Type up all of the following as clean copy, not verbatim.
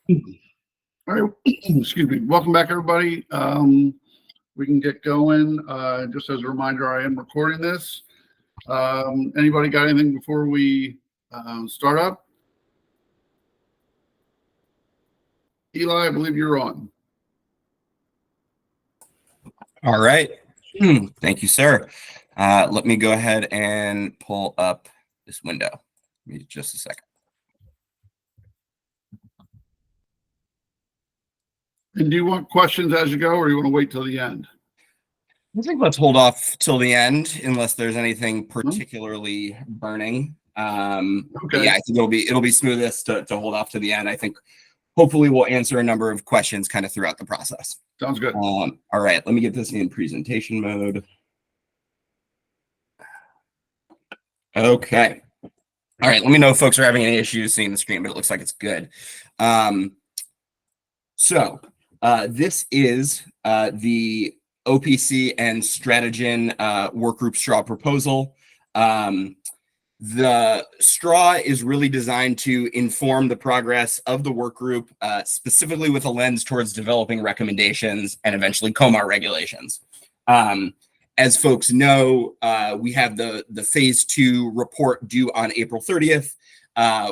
All right, excuse me. Welcome back, everybody. We can get going. Just as a reminder, I am recording this. Anybody got anything before we start up? Eli, I believe you're on. All right. Thank you, sir. Let me go ahead and pull up this window. Give me just a second. And do you want questions as you go, or you want to wait till the end? I think let's hold off till the end, unless there's anything particularly burning. Okay. Yeah, I think it'll be smoothest to hold off to the end. I think hopefully we'll answer a number of questions kind of throughout the process. Sounds good. All right, let me get this in presentation mode. Okay. All right, let me know if folks are having any issues seeing the screen, but it looks like it's good. This is the OPC and Stratogen workgroup straw proposal. The straw is really designed to inform the progress of the workgroup, specifically with a lens towards developing recommendations and eventually COMAR regulations. As folks know, we have the phase 2 report due on April 30th,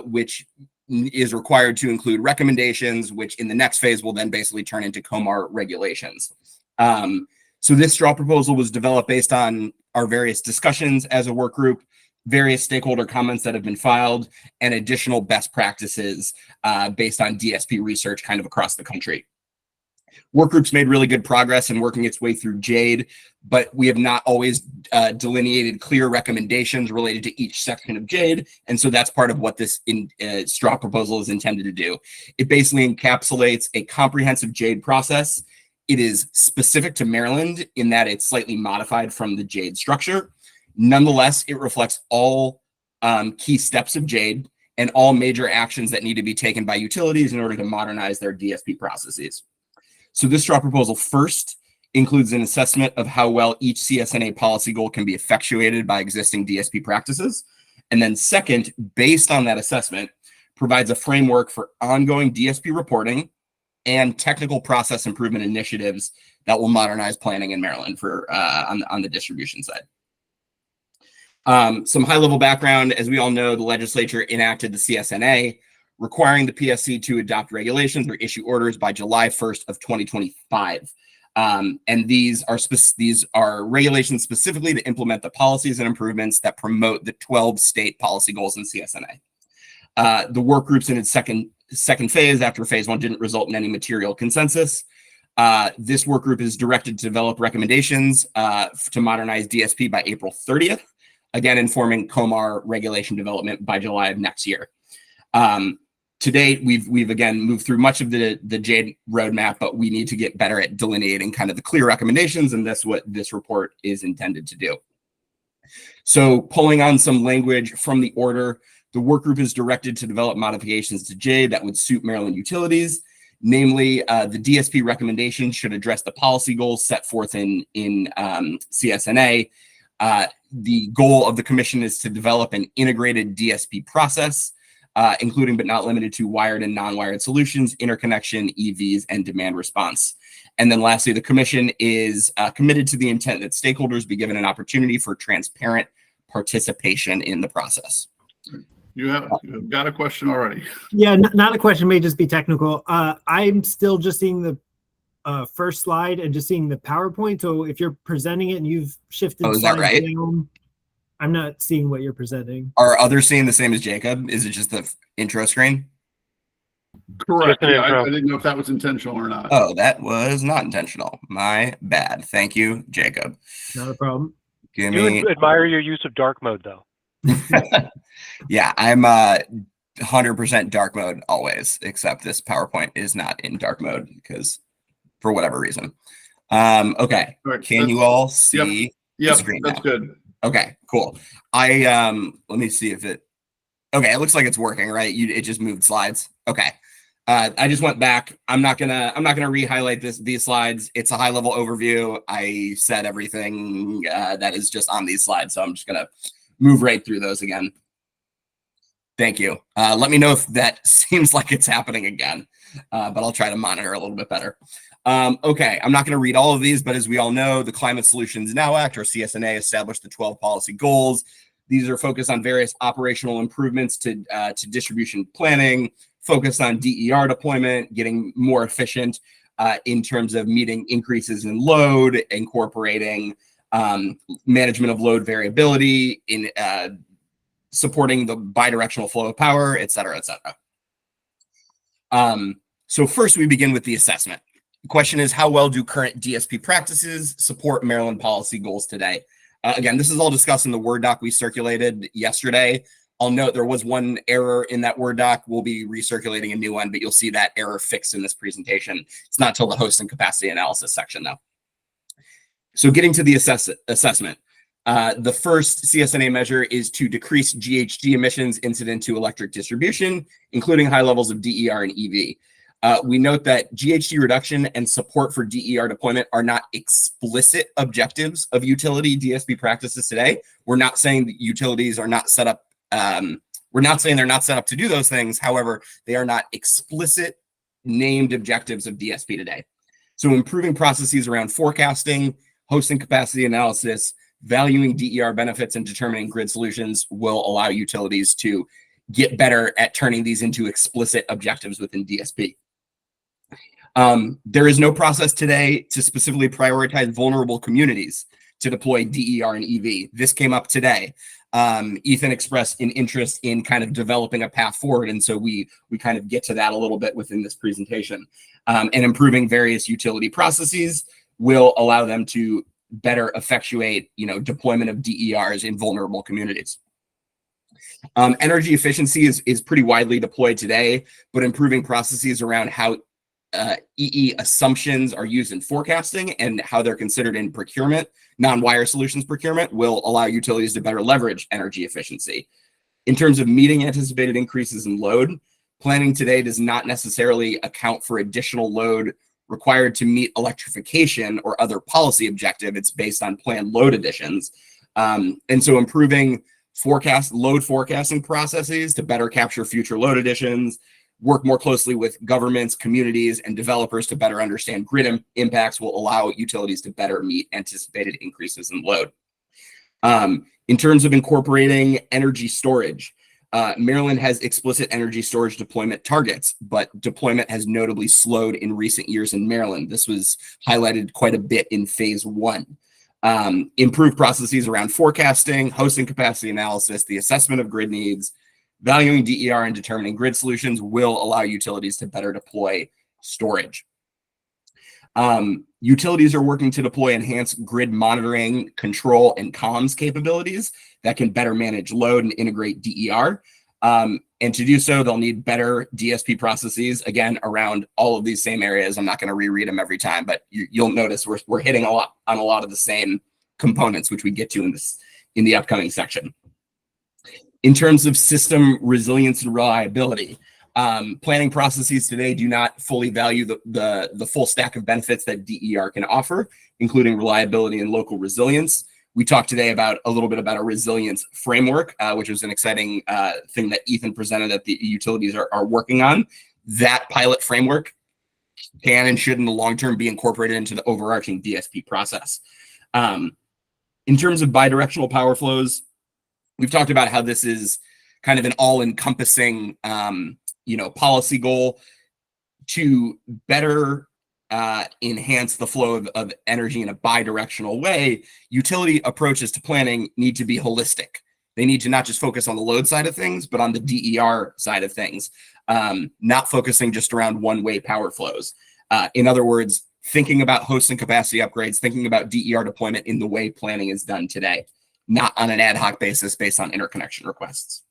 which is required to include recommendations, which in the next phase will then basically turn into COMAR regulations. So this straw proposal was developed based on our various discussions as a work group, various stakeholder comments that have been filed, and additional best practices based on DSP research kind of across the country. Work groups made really good progress in working its way through JADE, but we have not always delineated clear recommendations related to each section of JADE, and so that's part of what this straw proposal is intended to do. It basically encapsulates a comprehensive JADE process. It is specific to Maryland in that it's slightly modified from the JADE structure. Nonetheless, it reflects all key steps of JADE and all major actions that need to be taken by utilities in order to modernize their DSP processes. So this straw proposal first includes an assessment of how well each CSNA policy goal can be effectuated by existing DSP practices. And then second, based on that assessment, provides a framework for ongoing DSP reporting and technical process improvement initiatives that will modernize planning in Maryland for on the distribution side. Some high-level background: as we all know, the legislature enacted the CSNA, requiring the PSC to adopt regulations or issue orders by July 1st of 2025. And these are regulations specifically to implement the policies and improvements that promote the 12 state policy goals in CSNA. The work group's in its second phase after phase 1 didn't result in any material consensus. This work group is directed to develop recommendations to modernize DSP by April 30th, again informing COMAR regulation development by July of next year. To date, we've again moved through much of the JADE roadmap, but we need to get better at delineating kind of the clear recommendations, and that's what this report is intended to do. So pulling on some language from the order, the work group is directed to develop modifications to JADE that would suit Maryland utilities. Namely, the DSP recommendations should address the policy goals set forth in CSNA. The goal of the commission is to develop an integrated DSP process, including but not limited to wired and non-wired solutions, interconnection, EVs, and demand response. And then lastly, the commission is committed to the intent that stakeholders be given an opportunity for transparent participation in the process. You've got a question already. Yeah, not a question, may just be technical. I'm still just seeing the first slide and just seeing the PowerPoint. So if you're presenting it and you've shifted is that right? down, I'm not seeing what you're presenting. Are others seeing the same as Jacob? Is it just the intro screen? Correct. Yeah, I didn't know if that was intentional or not. Oh, that was not intentional. My bad. Thank you, Jacob. Not a problem. You admire your use of dark mode, though. Yeah, I'm 100% dark mode always, except this PowerPoint is not in dark mode because for whatever reason. Okay. Right, can you all see the screen that's now? Good. Okay, cool. Let me see if it, okay, it looks like it's working, right? It just moved slides. Okay. I just went back. I'm not gonna re-highlight these slides. It's a high-level overview. I said everything that is just on these slides, so I'm just gonna move right through those again. Thank you. Let me know if that seems like it's happening again, but I'll try to monitor a little bit better. Okay, I'm not going to read all of these, but as we all know, the Climate Solutions Now Act, or CSNA, established the 12 policy goals. These are focused on various operational improvements to distribution planning, focused on DER deployment, getting more efficient in terms of meeting increases in load, incorporating management of load variability, in supporting the bidirectional flow of power, et cetera, et cetera. So first, we begin with the assessment. The question is, how well do current DSP practices support Maryland policy goals today? Again, this is all discussed in the Word doc we circulated yesterday. I'll note there was one error in that Word doc. We'll be recirculating a new one, but you'll see that error fixed in this presentation. It's not till the host and capacity analysis section, though. So getting to the assessment. The first CSNA measure is to decrease GHG emissions incident to electric distribution, including high levels of DER and EV. We note that GHG reduction and support for DER deployment are not explicit objectives of utility DSP practices today. We're not saying that utilities are not set up. We're not saying they're not set up to do those things. However, they are not explicit named objectives of DSP today. So improving processes around forecasting, hosting capacity analysis, valuing DER benefits, and determining grid solutions will allow utilities to get better at turning these into explicit objectives within DSP. There is no process today to specifically prioritize vulnerable communities to deploy DER and EV. This came up today. Ethan expressed an interest in kind of developing a path forward, and so we kind of get to that a little bit within this presentation. And improving various utility processes will allow them to better effectuate, deployment of DERs in vulnerable communities. Energy efficiency is pretty widely deployed today, but improving processes around how EE assumptions are used in forecasting and how they're considered in procurement, non-wire solutions procurement, will allow utilities to better leverage energy efficiency. In terms of meeting anticipated increases in load, planning today does not necessarily account for additional load required to meet electrification or other policy objective. It's based on planned load additions. And so improving load forecasting processes to better capture future load additions, work more closely with governments, communities, and developers to better understand grid impacts will allow utilities to better meet anticipated increases in load. In terms of incorporating energy storage, Maryland has explicit energy storage deployment targets, but deployment has notably slowed in recent years in Maryland. This was highlighted quite a bit in phase 1. Improved processes around forecasting, hosting capacity analysis, the assessment of grid needs, valuing DER and determining grid solutions will allow utilities to better deploy storage. Utilities are working to deploy enhanced grid monitoring, control, and comms capabilities that can better manage load and integrate DER. And to do so, they'll need better DSP processes, again, around all of these same areas. I'm not going to reread them every time, but you'll notice we're hitting on a lot of the same components, which we get to in the upcoming section. In terms of system resilience and reliability, planning processes today do not fully value the full stack of benefits that DER can offer, including reliability and local resilience. We talked today a little bit about a resilience framework, which was an exciting thing that Ethan presented that the utilities are working on. That pilot framework can and should in the long term be incorporated into the overarching DSP process. In terms of bidirectional power flows, we've talked about how this is kind of an all-encompassing policy goal to better enhance the flow of energy in a bidirectional way. Utility approaches to planning need to be holistic. They need to not just focus on the load side of things, but on the DER side of things, not focusing just around one-way power flows. In other words, thinking about host and capacity upgrades, thinking about DER deployment in the way planning is done today, not on an ad hoc basis based on interconnection requests.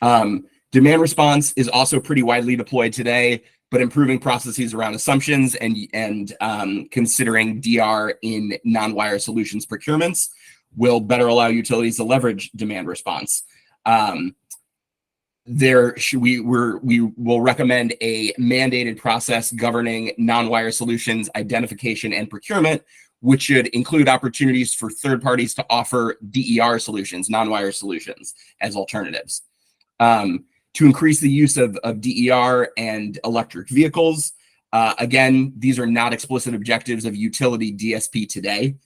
Demand response is also pretty widely deployed today, but improving processes around assumptions and considering DR in non-wire solutions procurements will better allow utilities to leverage demand response. We will recommend a mandated process governing non-wire solutions identification and procurement, which should include opportunities for third parties to offer DER solutions, non-wire solutions, as alternatives. To increase the use of DER and electric vehicles. Again, these are not explicit objectives of utility DSP today.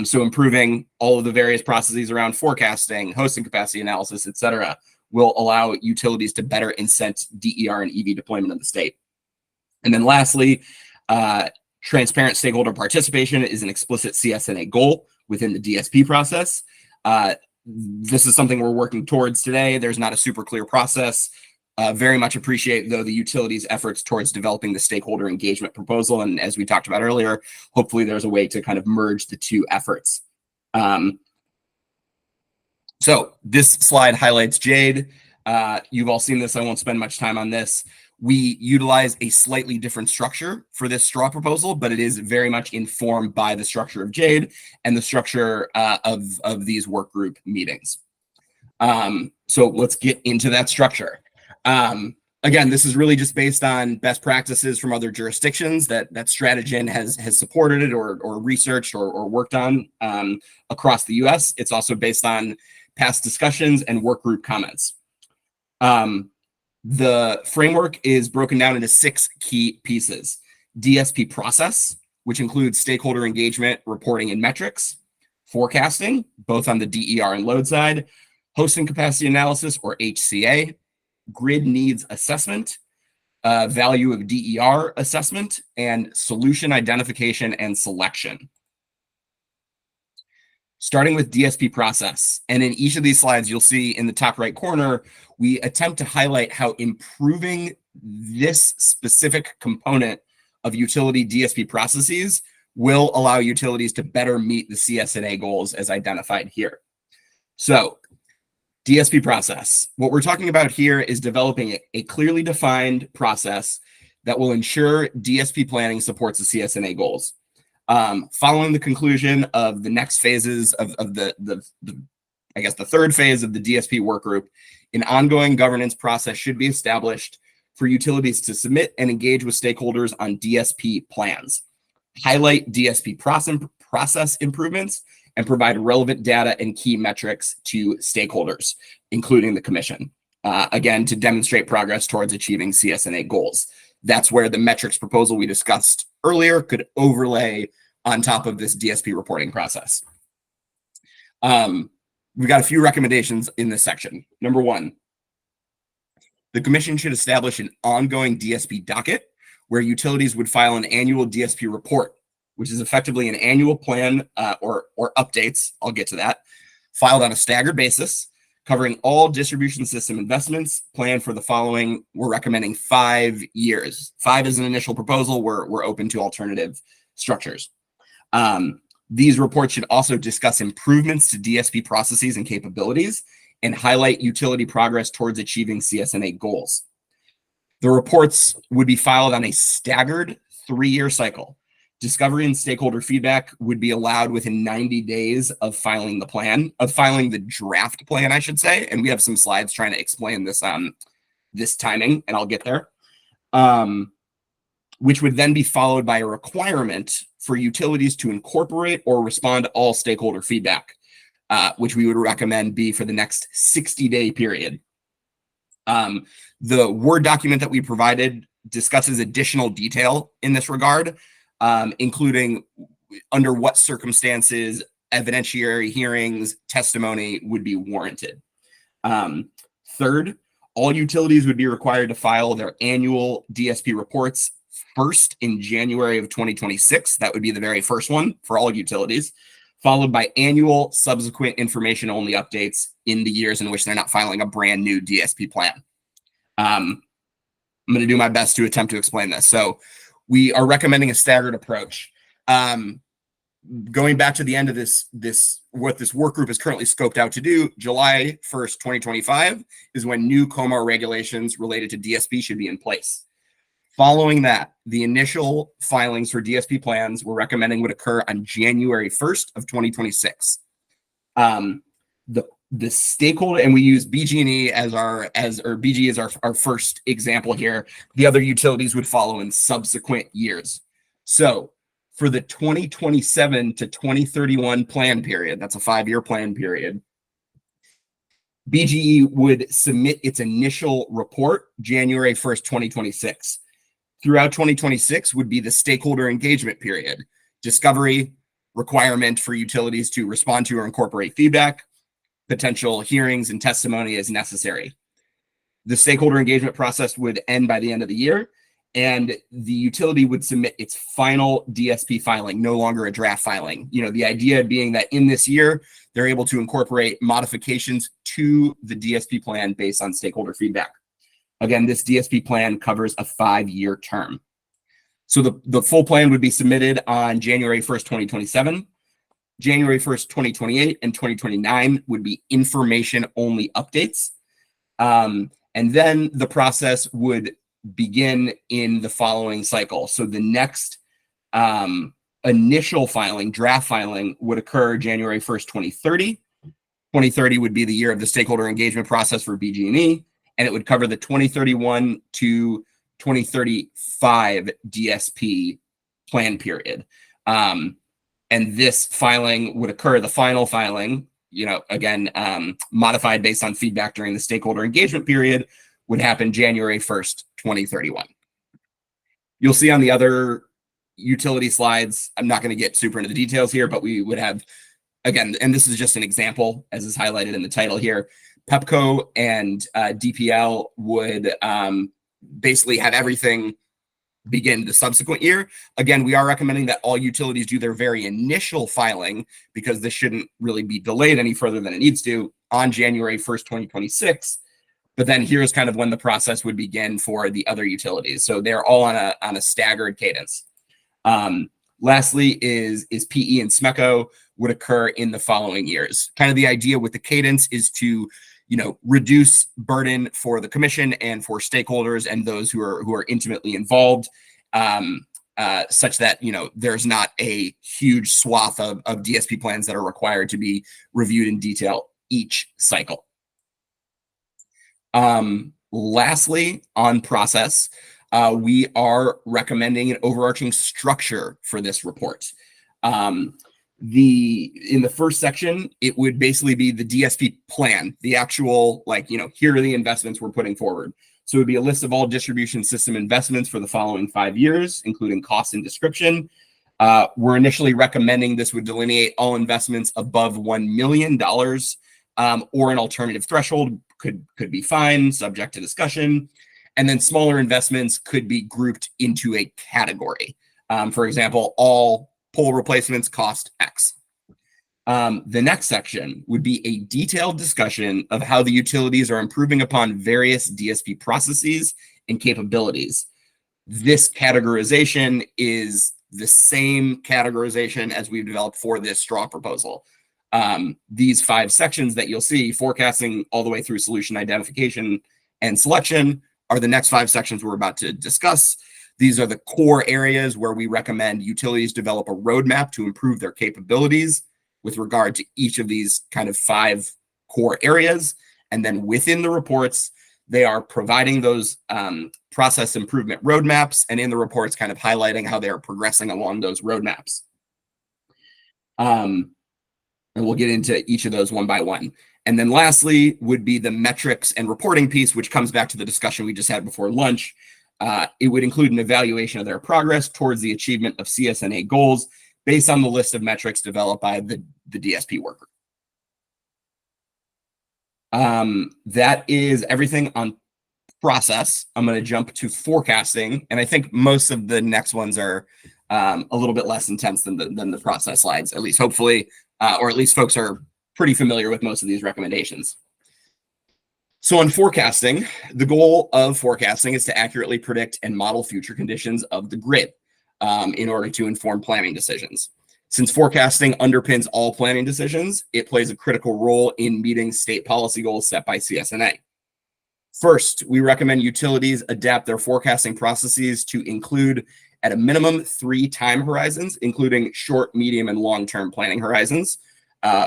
So improving all of the various processes around forecasting, hosting capacity analysis, et cetera, will allow utilities to better incent DER and EV deployment in the state. And then lastly, transparent stakeholder participation is an explicit CSNA goal within the DSP process. This is something we're working towards today. There's not a super clear process. Very much appreciate, though, the utility's efforts towards developing the stakeholder engagement proposal. And as we talked about earlier, hopefully there's a way to kind of merge the two efforts. So this slide highlights Jade. You've all seen this. I won't spend much time on this. We utilize a slightly different structure for this straw proposal, but it is very much informed by the structure of Jade and the structure of these work group meetings. So let's get into that structure. Again, this is really just based on best practices from other jurisdictions that Stratagen has supported it or researched or worked on across the US. It's also based on past discussions and work group comments. The framework is broken down into 6 key pieces. DSP process, which includes stakeholder engagement, reporting, and metrics. Forecasting, both on the DER and load side. Hosting capacity analysis, or HCA. Grid needs assessment. Value of DER assessment. And solution identification and selection. Starting with DSP process. And in each of these slides, you'll see in the top right corner, we attempt to highlight how improving this specific component of utility DSP processes will allow utilities to better meet the CSNA goals as identified here. So DSP process. What we're talking about here is developing a clearly defined process that will ensure DSP planning supports the CSNA goals. Following the conclusion of the next phases of the third phase of the DSP work group, an ongoing governance process should be established for utilities to submit and engage with stakeholders on DSP plans, highlight DSP process improvements, and provide relevant data and key metrics to stakeholders, including the commission, again, to demonstrate progress towards achieving CSNA goals. That's where the metrics proposal we discussed earlier could overlay on top of this DSP reporting process. We've got a few recommendations in this section. Number 1, the commission should establish an ongoing DSP docket where utilities would file an annual DSP report, which is effectively an annual plan or updates, I'll get to that, filed on a staggered basis, covering all distribution system investments planned for the following. We're recommending 5 years. 5 is an initial proposal. We're open to alternative structures. These reports should also discuss improvements to DSP processes and capabilities and highlight utility progress towards achieving CSNA goals. The reports would be filed on a staggered 3-year cycle. Discovery and stakeholder feedback would be allowed within 90 days of filing the draft plan, I should say. And we have some slides trying to explain this this timing, and I'll get there. Which would then be followed by a requirement for utilities to incorporate or respond to all stakeholder feedback, which we would recommend be for the next 60-day period. The Word document that we provided discusses additional detail in this regard, including under what circumstances evidentiary hearings, testimony would be warranted. Third, all utilities would be required to file their annual DSP reports first in January of 2026. That would be the very first one for all utilities, followed by annual subsequent information-only updates in the years in which they're not filing a brand new DSP plan. I'm going to do my best to attempt to explain this. So we are recommending a staggered approach. Going back to the end of what this work group is currently scoped out to do, July 1st, 2025 is when new COMAR regulations related to DSP should be in place. Following that, the initial filings for DSP plans we're recommending would occur on January 1st of 2026. The stakeholder, and we use BG&E BG is our first example here. The other utilities would follow in subsequent years. So For the 2027 to 2031 plan period, that's a 5-year plan period, BGE would submit its initial report January 1st, 2026. Throughout 2026 would be the stakeholder engagement period, discovery, requirement for utilities to respond to or incorporate feedback, potential hearings and testimony as necessary. The stakeholder engagement process would end by the end of the year, and the utility would submit its final DSP filing, no longer a draft filing. The idea being that in this year, they're able to incorporate modifications to the DSP plan based on stakeholder feedback. Again, this DSP plan covers a 5-year term. So the full plan would be submitted on January 1st, 2027. January 1st, 2028 and 2029 would be information-only updates. And then the process would begin in the following cycle. So the next initial filing, draft filing, would occur January 1st, 2030. 2030 would be the year of the stakeholder engagement process for BG&E, and it would cover the 2031 to 2035 DSP plan period. And this filing would occur, the final filing, again, modified based on feedback during the stakeholder engagement period, would happen January 1st, 2031. You'll see on the other utility slides, I'm not going to get super into the details here, but we would have, again, and this is just an example, as is highlighted in the title here, PEPCO and DPL would basically have everything begin the subsequent year. Again, we are recommending that all utilities do their very initial filing, because this shouldn't really be delayed any further than it needs to, on January 1st, 2026. But then here's kind of when the process would begin for the other utilities. So they're all on a staggered cadence. Lastly is PE and SMECO would occur in the following years. Kind of the idea with the cadence is to, reduce burden for the commission and for stakeholders and those who are intimately involved, such that, there's not a huge swath of DSP plans that are required to be reviewed in detail each cycle. Lastly, on process, we are recommending an overarching structure for this report. In the first section, it would basically be the DSP plan, the actual, here are the investments we're putting forward. So it would be a list of all distribution system investments for the following 5 years, including cost and description. We're initially recommending this would delineate all investments above $1 million, or an alternative threshold could be fine, subject to discussion. And then smaller investments could be grouped into a category. For example, all pole replacements cost X. The next section would be a detailed discussion of how the utilities are improving upon various DSP processes and capabilities. This categorization is the same categorization as we've developed for this straw proposal. These 5 sections that you'll see, forecasting all the way through solution identification and selection, are the next 5 sections we're about to discuss. These are the core areas where we recommend utilities develop a roadmap to improve their capabilities with regard to each of these kind of 5 core areas. And then within the reports, they are providing those process improvement roadmaps, and in the reports kind of highlighting how they are progressing along those roadmaps. And we'll get into each of those one by one. And then lastly would be the metrics and reporting piece, which comes back to the discussion we just had before lunch. It would include an evaluation of their progress towards the achievement of CSNA goals based on the list of metrics developed by the DSP worker. That is everything on process. I'm going to jump to forecasting, and I think most of the next ones are a little bit less intense than the process slides, at least hopefully, or at least folks are pretty familiar with most of these recommendations. So on forecasting, the goal of forecasting is to accurately predict and model future conditions of the grid in order to inform planning decisions. Since forecasting underpins all planning decisions, it plays a critical role in meeting state policy goals set by CSNA. First, we recommend utilities adapt their forecasting processes to include, at a minimum, 3 time horizons, including short, medium, and long-term planning horizons.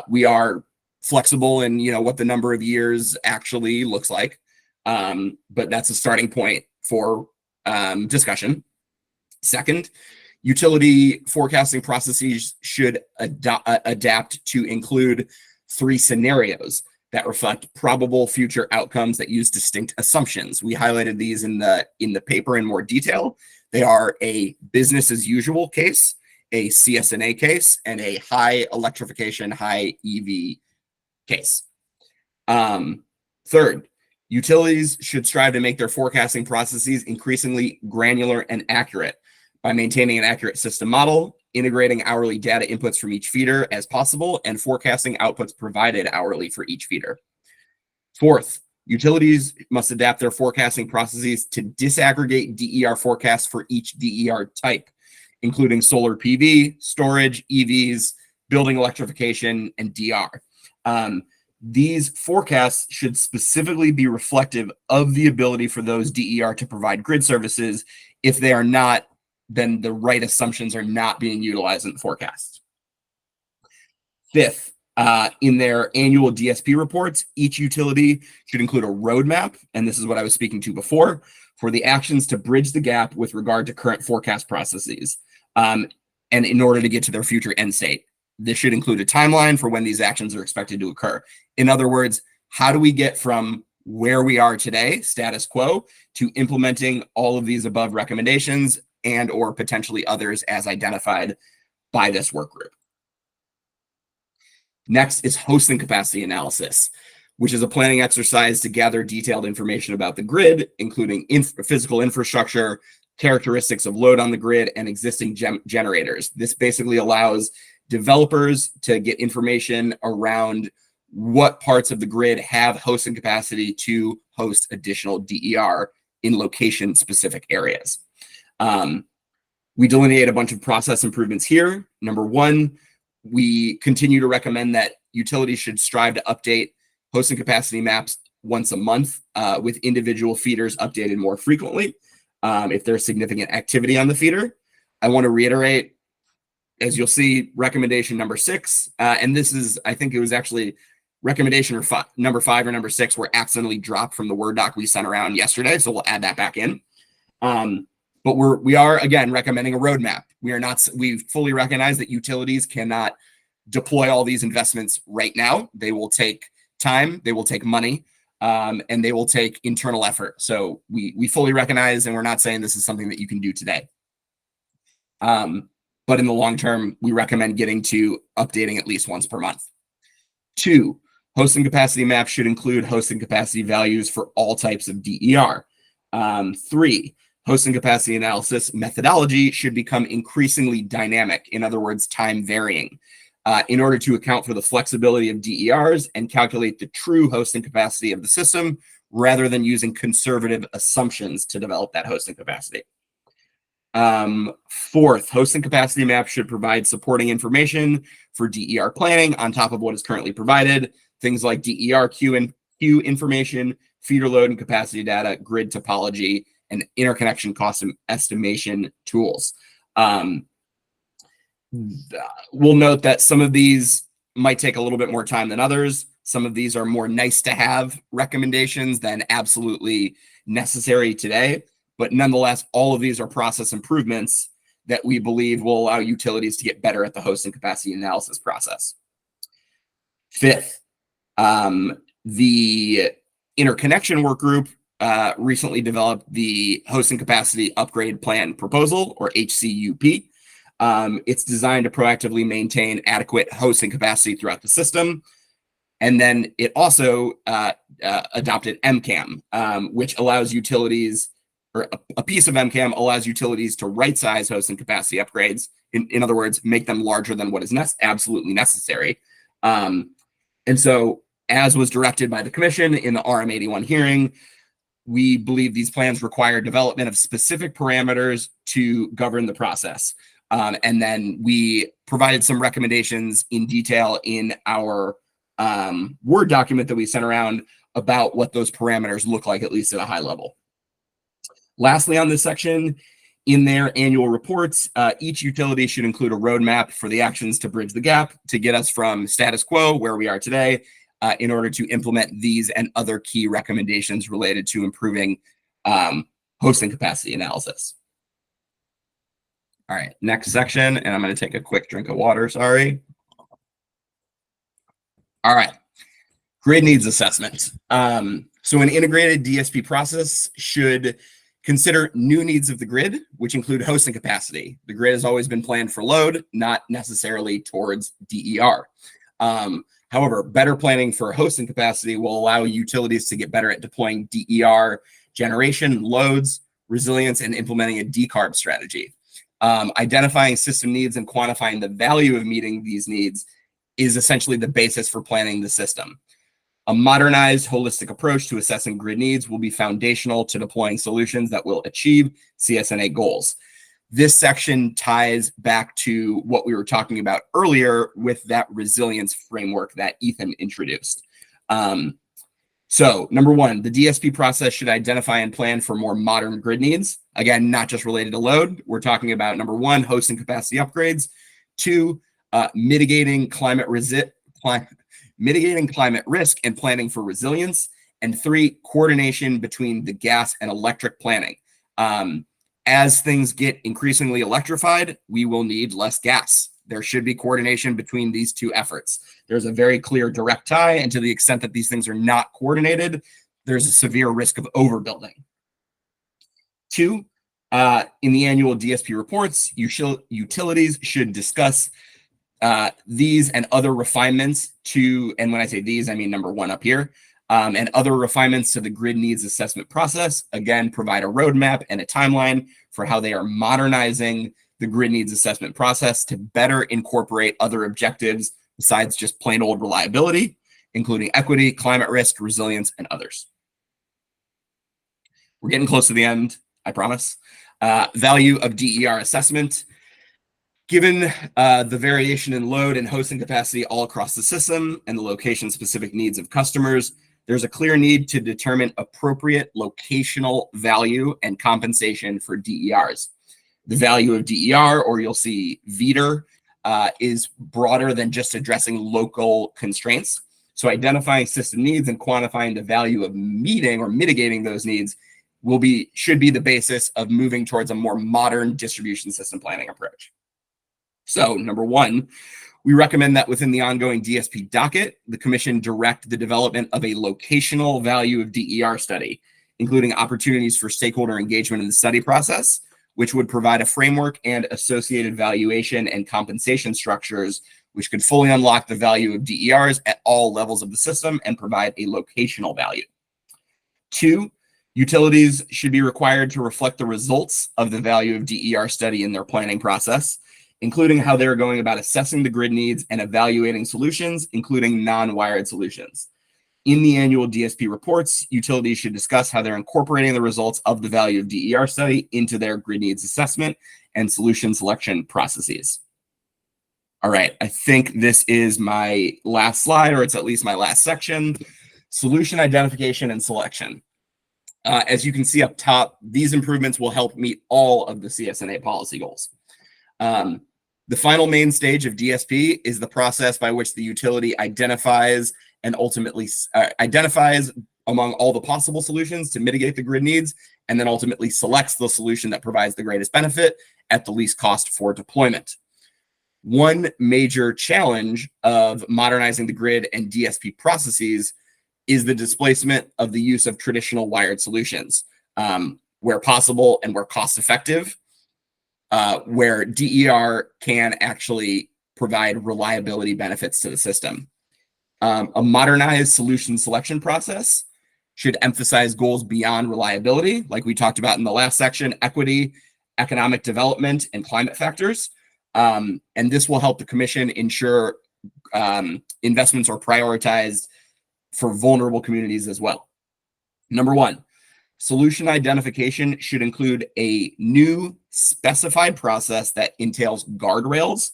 We are flexible in what the number of years actually looks like, but that's a starting point for discussion. Second, Utility forecasting processes should adapt to include 3 scenarios that reflect probable future outcomes that use distinct assumptions. We highlighted these in the paper in more detail. They are a business as usual case, a CSNA case, and a high electrification, high EV case. Third, utilities should strive to make their forecasting processes increasingly granular and accurate by maintaining an accurate system model, integrating hourly data inputs from each feeder as possible, and forecasting outputs provided hourly for each feeder. Fourth, utilities must adapt their forecasting processes to disaggregate DER forecasts for each DER type, including solar PV, storage, EVs, building electrification, and DR. These forecasts should specifically be reflective of the ability for those DER to provide grid services. If they are not, then the right assumptions are not being utilized in the forecast. Fifth, in their annual DSP reports, each utility should include a roadmap, and this is what I was speaking to before, for the actions to bridge the gap with regard to current forecast processes, and in order to get to their future end state. This should include a timeline for when these actions are expected to occur. In other words, how do we get from where we are today, status quo, to implementing all of these above recommendations and or potentially others as identified by this work group? Next is hosting capacity analysis, which is a planning exercise to gather detailed information about the grid, including physical infrastructure, characteristics of load on the grid, and existing generators. This basically allows developers to get information around what parts of the grid have hosting capacity to host additional DER in location-specific areas. We delineate a bunch of process improvements here. Number one, we continue to recommend that utilities should strive to update hosting capacity maps once a month, with individual feeders updated more frequently if there's significant activity on the feeder. I want to reiterate, as you'll see, recommendation number 6, and this is, I think it was actually recommendation number 5 or number 6 were accidentally dropped from the Word doc we sent around yesterday, so we'll add that back in. But we are again recommending a roadmap. We fully recognize that utilities cannot deploy all these investments right now. They will take time, they will take money, and they will take internal effort. So we fully recognize, and we're not saying this is something that you can do today. But in the long term, we recommend getting to updating at least once per month. 2, hosting capacity maps should include hosting capacity values for all types of DER. 3, hosting capacity analysis methodology should become increasingly dynamic, in other words, time varying, in order to account for the flexibility of DERs and calculate the true hosting capacity of the system, rather than using conservative assumptions to develop that hosting capacity. 4th, hosting capacity maps should provide supporting information for DER planning on top of what is currently provided. Things like DER queue information, feeder load and capacity data, grid topology, and interconnection cost estimation tools. We'll note that some of these might take a little bit more time than others. Some of these are more nice to have recommendations than absolutely necessary today. But nonetheless, all of these are process improvements that we believe will allow utilities to get better at the hosting capacity analysis process. 5th, the interconnection work group recently developed the hosting capacity upgrade plan proposal, or HCUP. It's designed to proactively maintain adequate hosting capacity throughout the system. And then it also adopted MCAM, which allows utilities, or a piece of MCAM allows utilities to right-size hosting capacity upgrades. In other words, make them larger than what is absolutely necessary. And so, as was directed by the Commission in the RM81 hearing, we believe these plans require development of specific parameters to govern the process. And then we provided some recommendations in detail in our Word document that we sent around about what those parameters look like, at least at a high level. Lastly, on this section, in their annual reports, each utility should include a roadmap for the actions to bridge the gap to get us from status quo, where we are today, in order to implement these and other key recommendations related to improving hosting capacity analysis. All right, next section, and I'm going to take a quick drink of water, sorry. All right, grid needs assessment. So an integrated DSP process should consider new needs of the grid, which include hosting capacity. The grid has always been planned for load, not necessarily towards DER. However, better planning for hosting capacity will allow utilities to get better at deploying DER generation, loads, resilience, and implementing a decarb strategy. Identifying system needs and quantifying the value of meeting these needs is essentially the basis for planning the system. A modernized, holistic approach to assessing grid needs will be foundational to deploying solutions that will achieve CSNA goals. This section ties back to what we were talking about earlier with that resilience framework that Ethan introduced. So number one, the DSP process should identify and plan for more modern grid needs. Again, not just related to load. We're talking about number one, hosting capacity upgrades. Two, mitigating climate risk and planning for resilience. And three, coordination between the gas and electric planning. As things get increasingly electrified, we will need less gas. There should be coordination between these two efforts. There's a very clear direct tie, and to the extent that these things are not coordinated, there's a severe risk of overbuilding. Two, in the annual DSP reports, utilities should discuss these and other refinements to, and when I say these, I mean number one up here, and other refinements to the grid needs assessment process. Again, provide a roadmap and a timeline for how they are modernizing the grid needs assessment process to better incorporate other objectives besides just plain old reliability, including equity, climate risk, resilience, and others. We're getting close to the end, I promise. Value of DER assessment. Given the variation in load and hosting capacity all across the system and the location-specific needs of customers, there's a clear need to determine appropriate locational value and compensation for DERs. The value of DER, or you'll see VEDR, is broader than just addressing local constraints. So identifying system needs and quantifying the value of meeting or mitigating those needs should be the basis of moving towards a more modern distribution system planning approach. So number one, we recommend that within the ongoing DSP docket, the Commission direct the development of a locational value of DER study, including opportunities for stakeholder engagement in the study process, which would provide a framework and associated valuation and compensation structures, which could fully unlock the value of DERs at all levels of the system and provide a locational value. Two, utilities should be required to reflect the results of the value of DER study in their planning process, including how they're going about assessing the grid needs and evaluating solutions, including non-wired solutions. In the annual DSP reports, utilities should discuss how they're incorporating the results of the value of DER study into their grid needs assessment and solution selection processes. All right, I think this is my last slide, or it's at least my last section, solution identification and selection. As you can see up top, these improvements will help meet all of the CSNA policy goals. The final main stage of DSP is the process by which the utility identifies and ultimately identifies among all the possible solutions to mitigate the grid needs, and then ultimately selects the solution that provides the greatest benefit at the least cost for deployment. One major challenge of modernizing the grid and DSP processes is the displacement of the use of traditional wired solutions, where possible and where cost effective, where DER can actually provide reliability benefits to the system. A modernized solution selection process should emphasize goals beyond reliability, like we talked about in the last section, equity, economic development, and climate factors. And this will help the Commission ensure investments are prioritized for vulnerable communities as well. Number one, solution identification should include a new specified process that entails guardrails,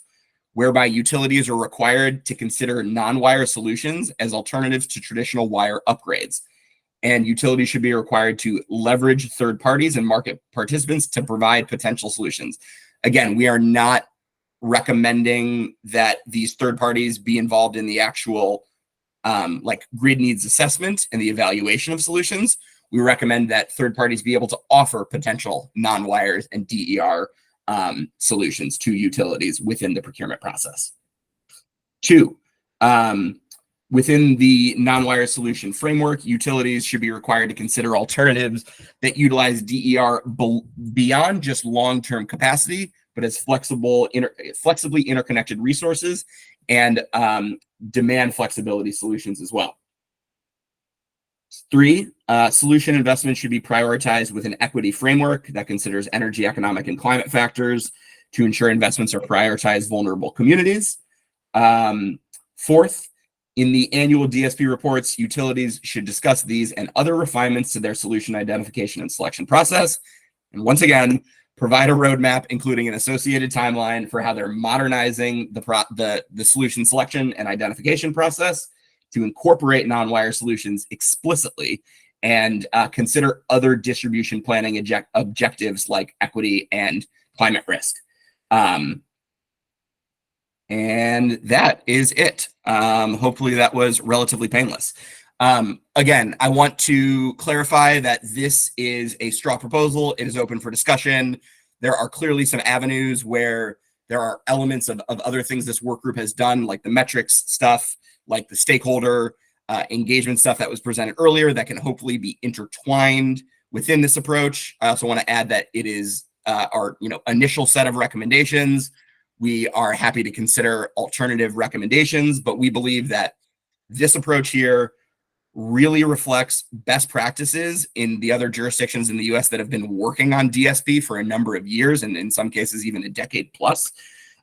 whereby utilities are required to consider non-wire solutions as alternatives to traditional wire upgrades. And utilities should be required to leverage third parties and market participants to provide potential solutions. Again, we are not recommending that these third parties be involved in the actual like grid needs assessment and the evaluation of solutions. We recommend that third parties be able to offer potential non-wires and DER solutions to utilities within the procurement process. Two, within the non-wire solution framework, utilities should be required to consider alternatives that utilize DER beyond just long-term capacity, but as flexibly interconnected resources and demand flexibility solutions as well. Three, solution investment should be prioritized with an equity framework that considers energy, economic, and climate factors to ensure investments are prioritized vulnerable communities. Fourth, in the annual DSP reports, utilities should discuss these and other refinements to their solution identification and selection process. And once again, provide a roadmap, including an associated timeline for how they're modernizing the solution selection and identification process to incorporate non-wire solutions explicitly and consider other distribution planning objectives like equity and climate risk. And that is it. Hopefully that was relatively painless. Again, I want to clarify that this is a straw proposal. It is open for discussion. There are clearly some avenues where there are elements of other things this work group has done, like the metrics stuff, like the stakeholder engagement stuff that was presented earlier that can hopefully be intertwined within this approach. I also want to add that it is our initial set of recommendations. We are happy to consider alternative recommendations, but we believe that this approach here really reflects best practices in the other jurisdictions in the US that have been working on DSP for a number of years, and in some cases even a decade plus.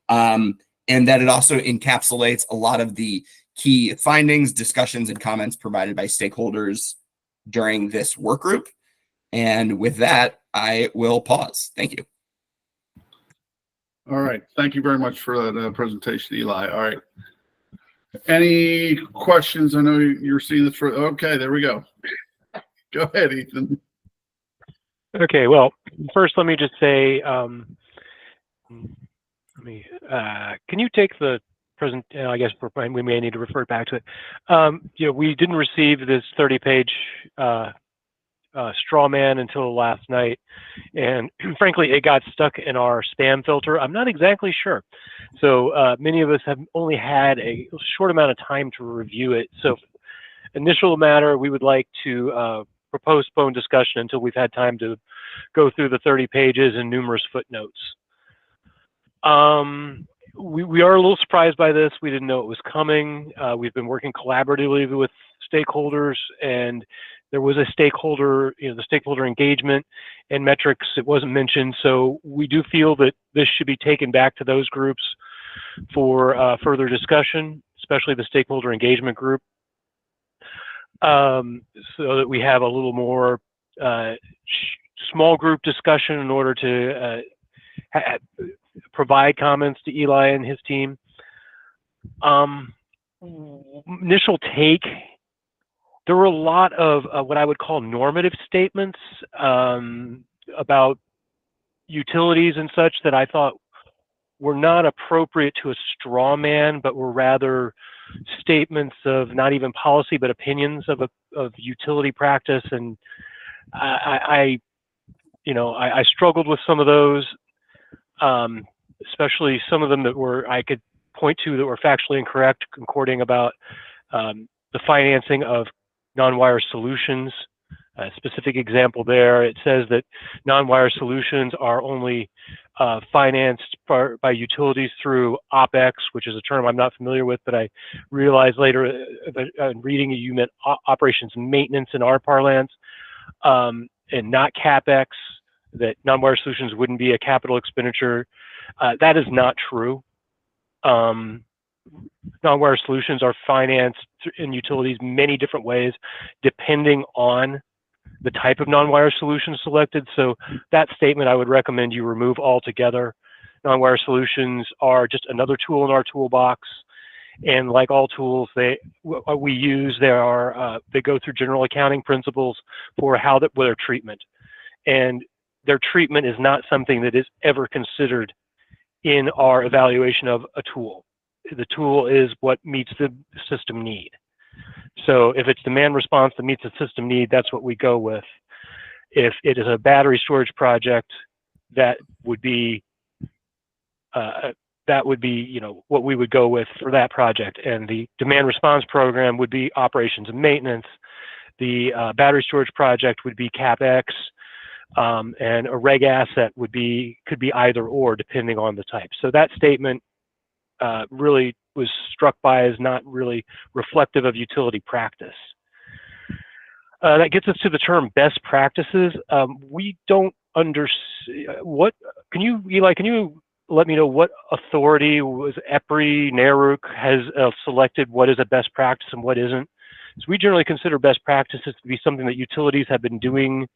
And that it also encapsulates a lot of the key findings, discussions, and comments provided by stakeholders during this work group. And with that, I will pause. Thank you. All right. Thank you very much for that presentation, Eli. All right. Any questions? I know you're seeing this for, okay, there we go. Go ahead, Ethan. Okay, well, first let me just say, can you take the present, I guess we may need to refer back to it. We didn't receive this 30-page straw man until last night, and frankly it got stuck in our spam filter. I'm not exactly sure, so many of us have only had a short amount of time to review it. So initial matter, we would like to postpone discussion until we've had time to go through the 30 pages and numerous footnotes. We are a little surprised by this. We didn't know it was coming. We've been working collaboratively with stakeholders, and there was a stakeholder, the stakeholder engagement and metrics. It wasn't mentioned, so we do feel that this should be taken back to those groups for further discussion, especially the stakeholder engagement group, so that we have a little more small group discussion in order to provide comments to Eli and his team. Initial take, there were a lot of what I would call normative statements about utilities and such that I thought were not appropriate to a straw man, but were rather statements of not even policy, but opinions of utility practice. And I struggled with some of those, especially some of them that I could point to that were factually incorrect, concording about the financing of non-wire solutions. A specific example there, it says that non-wire solutions are only financed by utilities through OpEx, which is a term I'm not familiar with, but I realized later reading you meant operations and maintenance in our parlance, and not CapEx, that non-wire solutions wouldn't be a capital expenditure. That is not true. Non-wire solutions are financed in utilities many different ways, depending on the type of non-wire solution selected. So that statement I would recommend you remove altogether. Non-wire solutions are just another tool in our toolbox, and like all tools we use, they go through general accounting principles for their treatment, and their treatment is not something that is ever considered in our evaluation of a tool. The tool is what meets the system need. So if it's demand response that meets the system need, that's what we go with. If it is a battery storage project, that would be that would be, you know, what we would go with for that project. And the demand response program would be operations and maintenance. The battery storage project would be CapEx, and a reg asset could be either or depending on the type. So that statement really was struck by as not really reflective of utility practice. That gets us to the term best practices. We don't understand what, Eli, can you let me know what authority was EPRI, NARUC has selected what is a best practice and what isn't? So we generally consider best practices to be something that utilities have been doing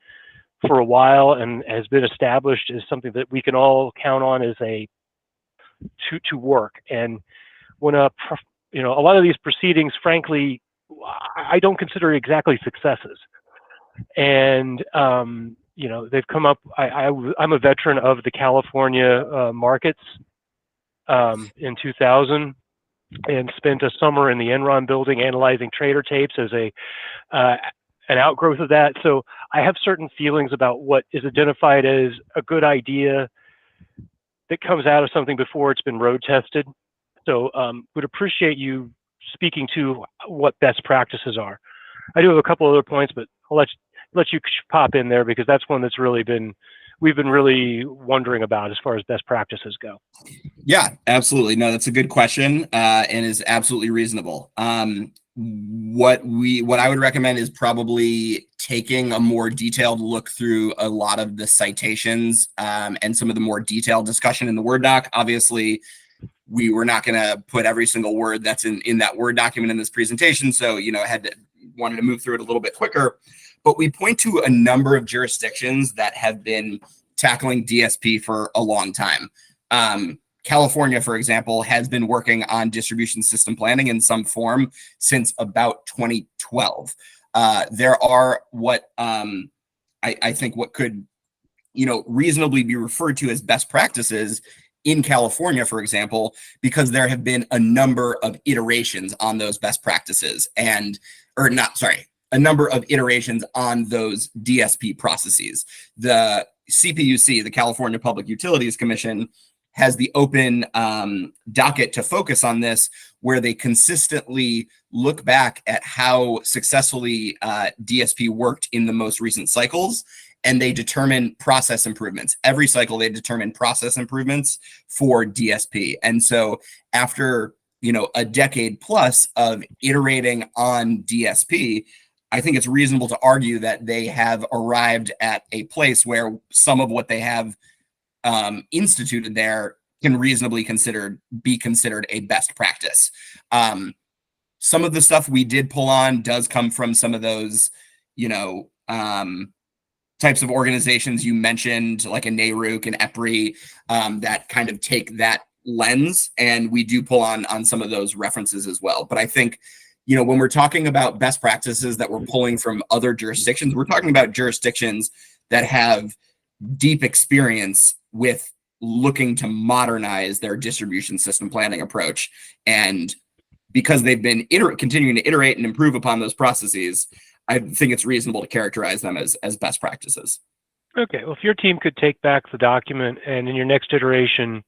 for a while and has been established as something that we can all count on as to work. And when you know, a lot of these proceedings, frankly, I don't consider exactly successes. And you know, they've come up. I'm a veteran of the California markets in 2000, and spent a summer in the Enron building analyzing trader tapes as an outgrowth of that. So I have certain feelings about what is identified as a good idea that comes out of something before it's been road tested. So would appreciate you speaking to what best practices are. I do have a couple other points, but I'll let you pop in there, because that's one that's really we've been really wondering about as far as best practices go. Yeah, absolutely. No, that's a good question, and is absolutely reasonable. What I would recommend is probably taking a more detailed look through a lot of the citations, and some of the more detailed discussion in the Word doc. Obviously, we were not going to put every single word that's in that Word document in this presentation. So, you know, wanted to move through it a little bit quicker, but we point to a number of jurisdictions that have been tackling DSP for a long time. California, for example, has been working on distribution system planning in some form since about 2012. There are what I think what could, you know, reasonably be referred to as best practices in California, for example, because there have been a number of iterations on those best practices a number of iterations on those DSP processes. The CPUC, the California Public Utilities Commission, has the open docket to focus on this, where they consistently look back at how successfully DSP worked in the most recent cycles, and they determine process improvements. Every cycle, they determine process improvements for DSP. And so after, you know, a decade plus of iterating on DSP, I think it's reasonable to argue that they have arrived at a place where some of what they have instituted there can reasonably be considered a best practice. Some of the stuff we did pull on does come from some of those, you know, types of organizations you mentioned, like a NARUC and EPRI, that kind of take that lens, and we do pull on some of those references as well. But I think, you know, when we're talking about best practices that we're pulling from other jurisdictions, we're talking about jurisdictions that have deep experience with looking to modernize their distribution system planning approach. And because they've been continuing to iterate and improve upon those processes, I think it's reasonable to characterize them as best practices. Okay, well, if your team could take back the document and in your next iteration,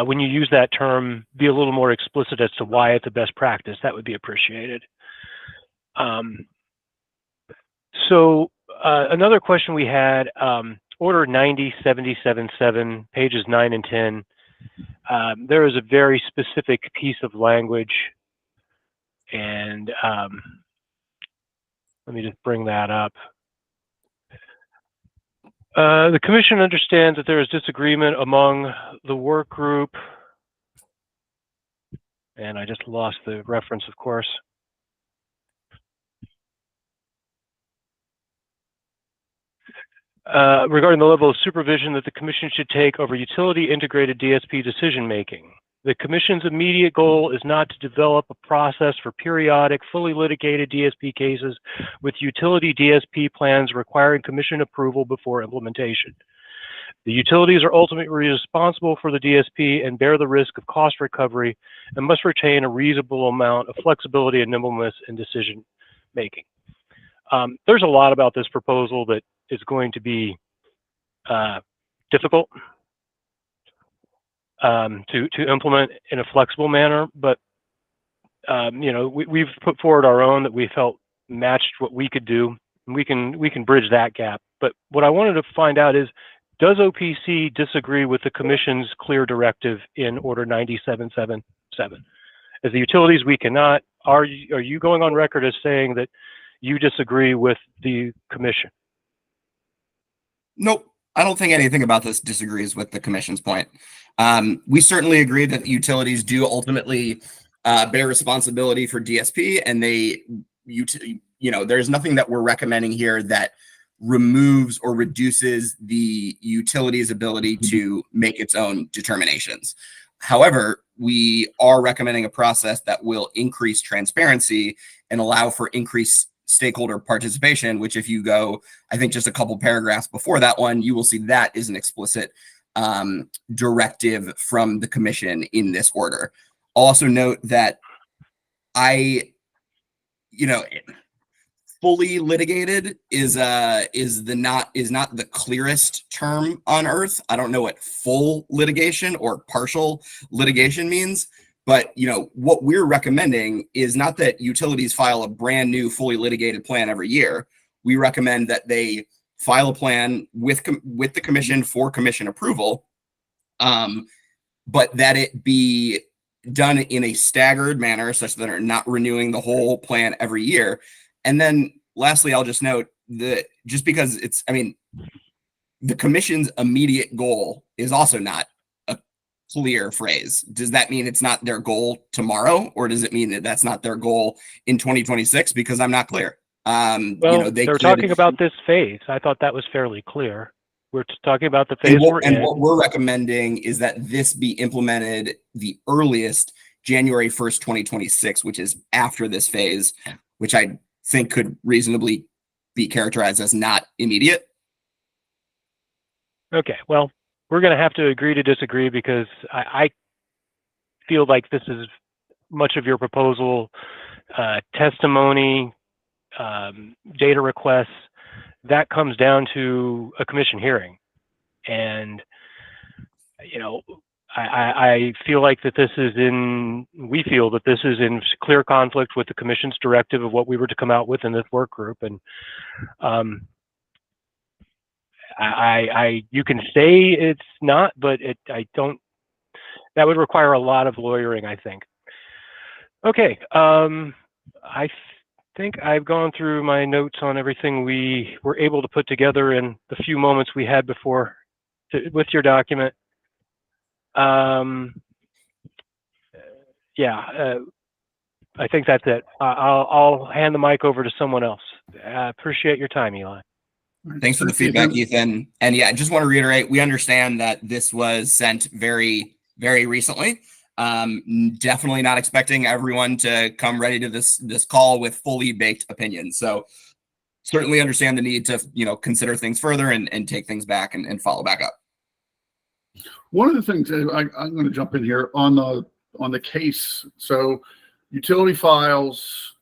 when you use that term, be a little more explicit as to why it's a best practice, that would be appreciated. So another question we had, Order 90-77-7, pages 9 and 10, there is a very specific piece of language, and let me just bring that up. The Commission understands that there is disagreement among the work group, and I just lost the reference, of course. Regarding the level of supervision that the Commission should take over utility integrated DSP decision making. The Commission's immediate goal is not to develop a process for periodic, fully litigated DSP cases with utility DSP plans requiring Commission approval before implementation. The utilities are ultimately responsible for the DSP and bear the risk of cost recovery and must retain a reasonable amount of flexibility and nimbleness in decision making. There's a lot about this proposal that is going to be difficult. to implement in a flexible manner. But we've put forward our own that we felt matched what we could do, and we can bridge that gap. But what I wanted to find out is, does OPC disagree with the Commission's clear directive in Order 9777? As the utilities, we cannot. Are you going on record as saying that you disagree with the Commission? Nope. I don't think anything about this disagrees with the Commission's point. We certainly agree that the utilities do ultimately bear responsibility for DSP, and there's nothing that we're recommending here that removes or reduces the utility's ability to make its own determinations. However, we are recommending a process that will increase transparency and allow for increased stakeholder participation, which, if you go, I think, just a couple paragraphs before that one, you will see that is an explicit directive from the Commission in this order. I'll also note that fully litigated is not the clearest term on earth. I don't know what full litigation or partial litigation means, but what we're recommending is not that utilities file a brand new fully litigated plan every year. We recommend that they file a plan with the Commission for Commission approval, but that it be done in a staggered manner such that they're not renewing the whole plan every year. And then lastly, I'll just note that just because the Commission's immediate goal is also not a clear phrase. Does that mean it's not their goal tomorrow, or does it mean that that's not their goal in 2026? Because I'm not clear. They're talking about this phase. I thought that was fairly clear. We're talking about the phase we're in. And what we're recommending is that this be implemented the earliest January 1st, 2026, which is after this phase, which I think could reasonably be characterized as not immediate. Okay, well, we're going to have to agree to disagree, because I feel like this is much of your proposal, testimony, data requests, that comes down to a Commission hearing. And, I feel like that we feel that this is in clear conflict with the Commission's directive of what we were to come out with in this work group. And you can say it's not, but that would require a lot of lawyering, I think. Okay. I think I've gone through my notes on everything we were able to put together in the few moments we had before with your document. I think that's it. I'll hand the mic over to someone else. Appreciate your time, Eli. Thanks for the feedback, Ethan. And yeah, I just want to reiterate, we understand that this was sent very, very recently. Definitely not expecting everyone to come ready to this call with fully baked opinions. So certainly understand the need to, consider things further and take things back and follow back up. One of the things I'm going to jump in here on the case. So utility files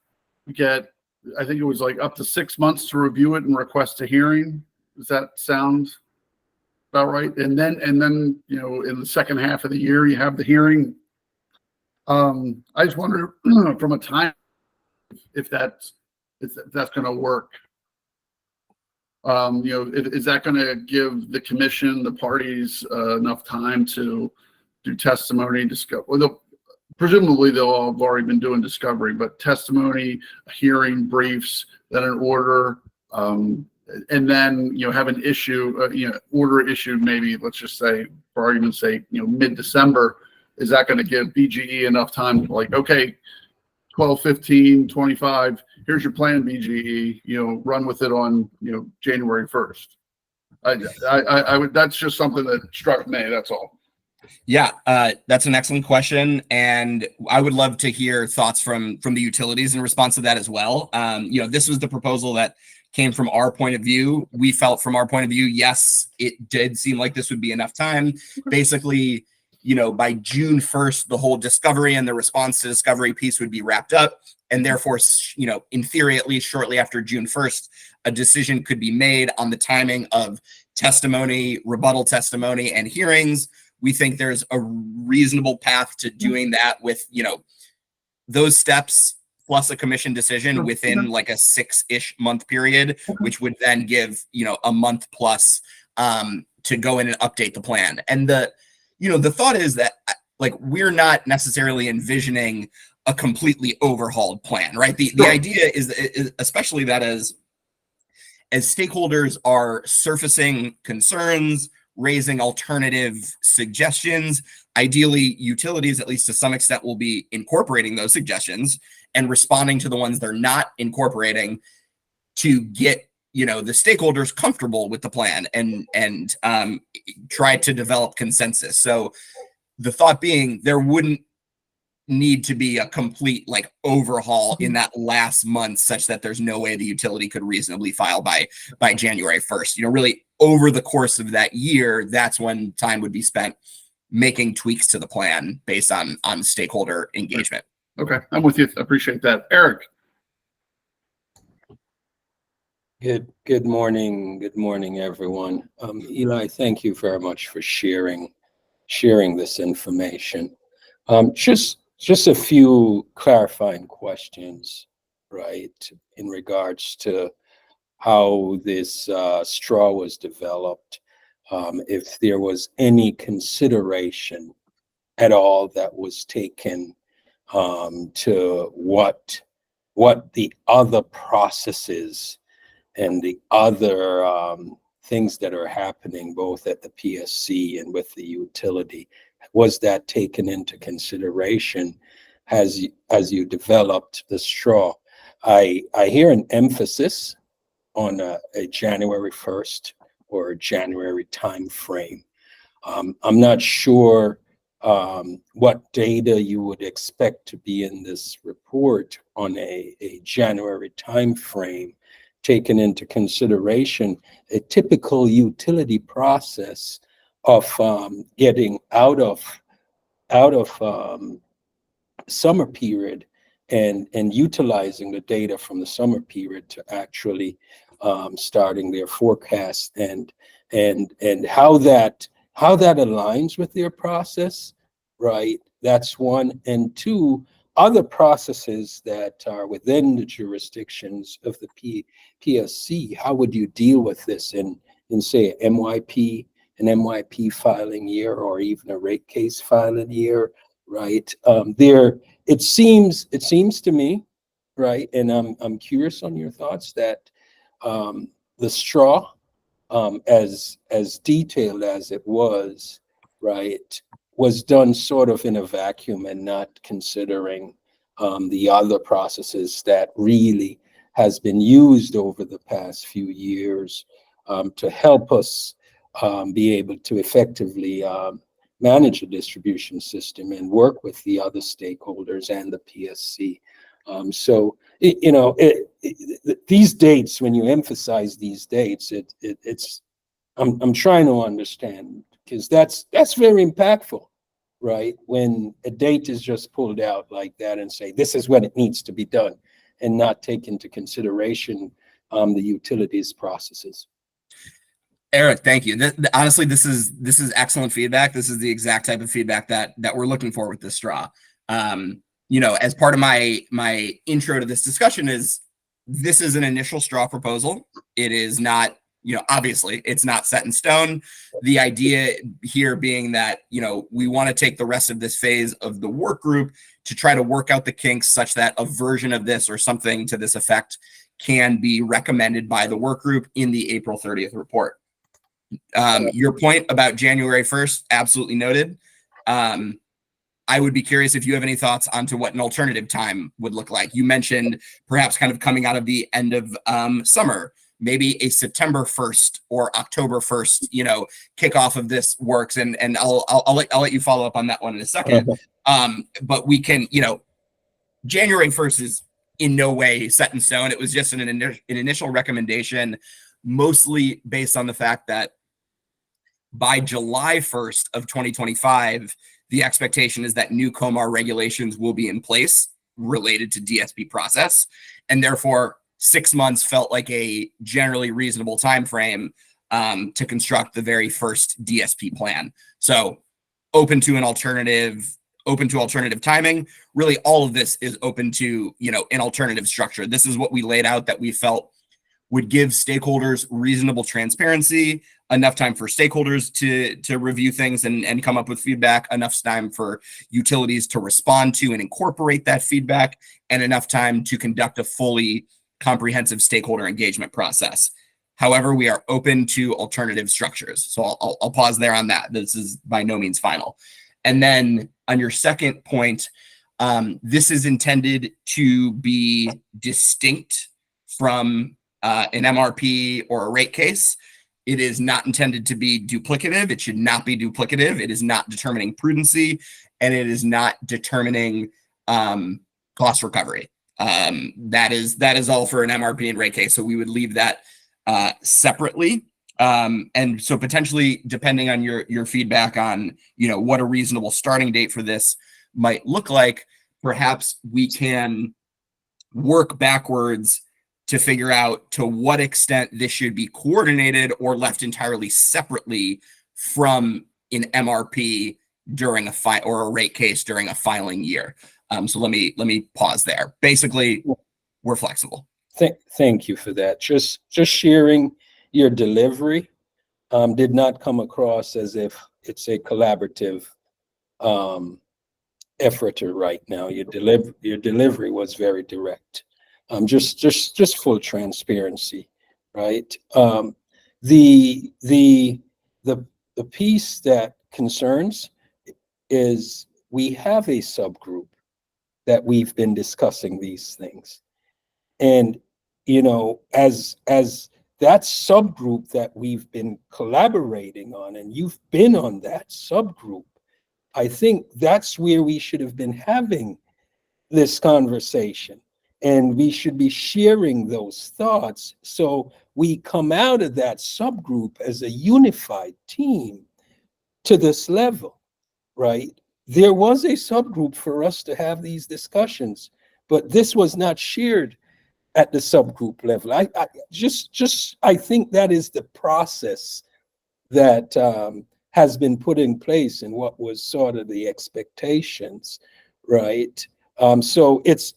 get, I think it was like up to 6 months to review it and request a hearing. Does that sound about right? And then in the second half of the year, you have the hearing. I just wonder from a time if that's going to work. Is that going to give the Commission, the parties, enough time to do testimony, discover? Well, presumably they'll all have already been doing discovery, but testimony, hearing, briefs, then an order, and then have an issue, order issued maybe, let's just say, for argument's sake, mid-December. Is that going to give BGE enough time to okay, 12, 15, 25, here's your plan, BGE, run with it on, January 1st. I would, that's just something that struck me. That's all. Yeah, that's an excellent question. And I would love to hear thoughts from the utilities in response to that as well. This was the proposal that came from our point of view. We felt from our point of view, yes, it did seem like this would be enough time. Basically, by June 1st, the whole discovery and the response to discovery piece would be wrapped up. And therefore, in theory, at least shortly after June 1st, a decision could be made on the timing of testimony, rebuttal testimony, and hearings, We think there's a reasonable path to doing that with, those steps plus a commission decision within like a 6-ish month period, which would then give, a month plus to go in and update the plan. And the thought is that like, we're not necessarily envisioning a completely overhauled plan, right? The idea is especially that as stakeholders are surfacing concerns, raising alternative suggestions, ideally utilities, at least to some extent, will be incorporating those suggestions and responding to the ones they're not incorporating to get, the stakeholders comfortable with the plan and try to develop consensus. So the thought being there wouldn't need to be a complete like overhaul in that last month such that there's no way the utility could reasonably file by January 1st. Really over the course of that year, that's when time would be spent making tweaks to the plan based on stakeholder engagement. Okay, I'm with you. I appreciate that. Eric. Good morning. Good morning, everyone. Eli, thank you very much for sharing this information. Just a few clarifying questions, right, in regards to how this straw was developed, if there was any consideration at all that was taken to what the other processes and the other things that are happening both at the PSC and with the utility. Was that taken into consideration as you developed the straw? I hear an emphasis on a January 1st or a January time frame. I'm not sure what data you would expect to be in this report on a January time frame, taken into consideration a typical utility process of getting out of summer period and utilizing the data from the summer period to actually starting their forecast and how that aligns with their process, right? That's one. And two, other processes that are within the jurisdictions of the PSC, how would you deal with this in say an MYP filing year or even a rate case filing year, right? It seems to me, right, and I'm curious on your thoughts that the straw, as detailed as it was, right, was done sort of in a vacuum and not considering the other processes that really has been used over the past few years to help us be able to effectively manage a distribution system and work with the other stakeholders and the PSC. These dates, when you emphasize these dates, I'm trying to understand, because that's very impactful, right? When a date is just pulled out like that and say, this is when it needs to be done, and not take into consideration the utilities processes. Eric, thank you. Honestly, this is excellent feedback. This is the exact type of feedback that we're looking for with this straw. As part of my intro to this discussion this is an initial straw proposal. It is not, obviously it's not set in stone. The idea here being that, we want to take the rest of this phase of the work group to try to work out the kinks such that a version of this or something to this effect can be recommended by the work group in the April 30th report. Your point about January 1st, absolutely noted. I would be curious if you have any thoughts onto what an alternative time would look like. You mentioned perhaps kind of coming out of the end of summer, maybe a September 1st or October 1st, kickoff of this works. And I'll let you follow up on that one in a second. But we can, January 1st is in no way set in stone. It was just an initial recommendation, mostly based on the fact that by July 1st of 2025, the expectation is that new COMAR regulations will be in place related to DSP process, and therefore 6 months felt like a generally reasonable time frame to construct the very first DSP plan. So open to alternative timing. Really, all of this is open to, an alternative structure. This is what we laid out that we felt would give stakeholders reasonable transparency, enough time for stakeholders to review things and come up with feedback, enough time for utilities to respond to and incorporate that feedback, and enough time to conduct a fully comprehensive stakeholder engagement process. However, we are open to alternative structures. So I'll pause there on that. This is by no means final. And then on your second point, this is intended to be distinct from an MRP or a rate case. It is not intended to be duplicative. It should not be duplicative. It is not determining prudency, and it is not determining cost recovery. That is all for an MRP and rate case. So we would leave that separately. And so potentially, depending on your feedback on, what a reasonable starting date for this might look like, perhaps we can work backwards to figure out to what extent this should be coordinated or left entirely separately from an MRP during or a rate case during a filing year. So let me pause there. Basically, we're flexible. Thank you for that. Just sharing your delivery did not come across as if it's a collaborative effort right now. Your delivery was very direct. Just full transparency, right? The piece that concerns is we have a subgroup that we've been discussing these things, and as that subgroup that we've been collaborating on, and you've been on that subgroup, I think that's where we should have been having this conversation. And we should be sharing those thoughts so we come out of that subgroup as a unified team to this level, right? There was a subgroup for us to have these discussions, but this was not shared at the subgroup level. I think that is the process that has been put in place and what was sort of the expectations, right? So it's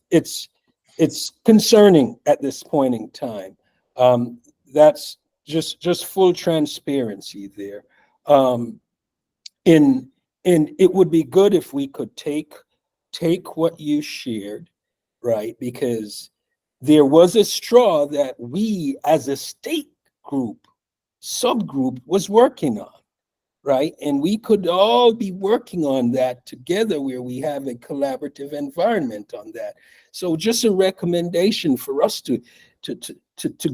concerning at this point in time. That's just full transparency there. And it would be good if we could take what you shared, right? Because there was a straw that we as a state group, subgroup was working on, right? And we could all be working on that together where we have a collaborative environment on that. So just a recommendation for us to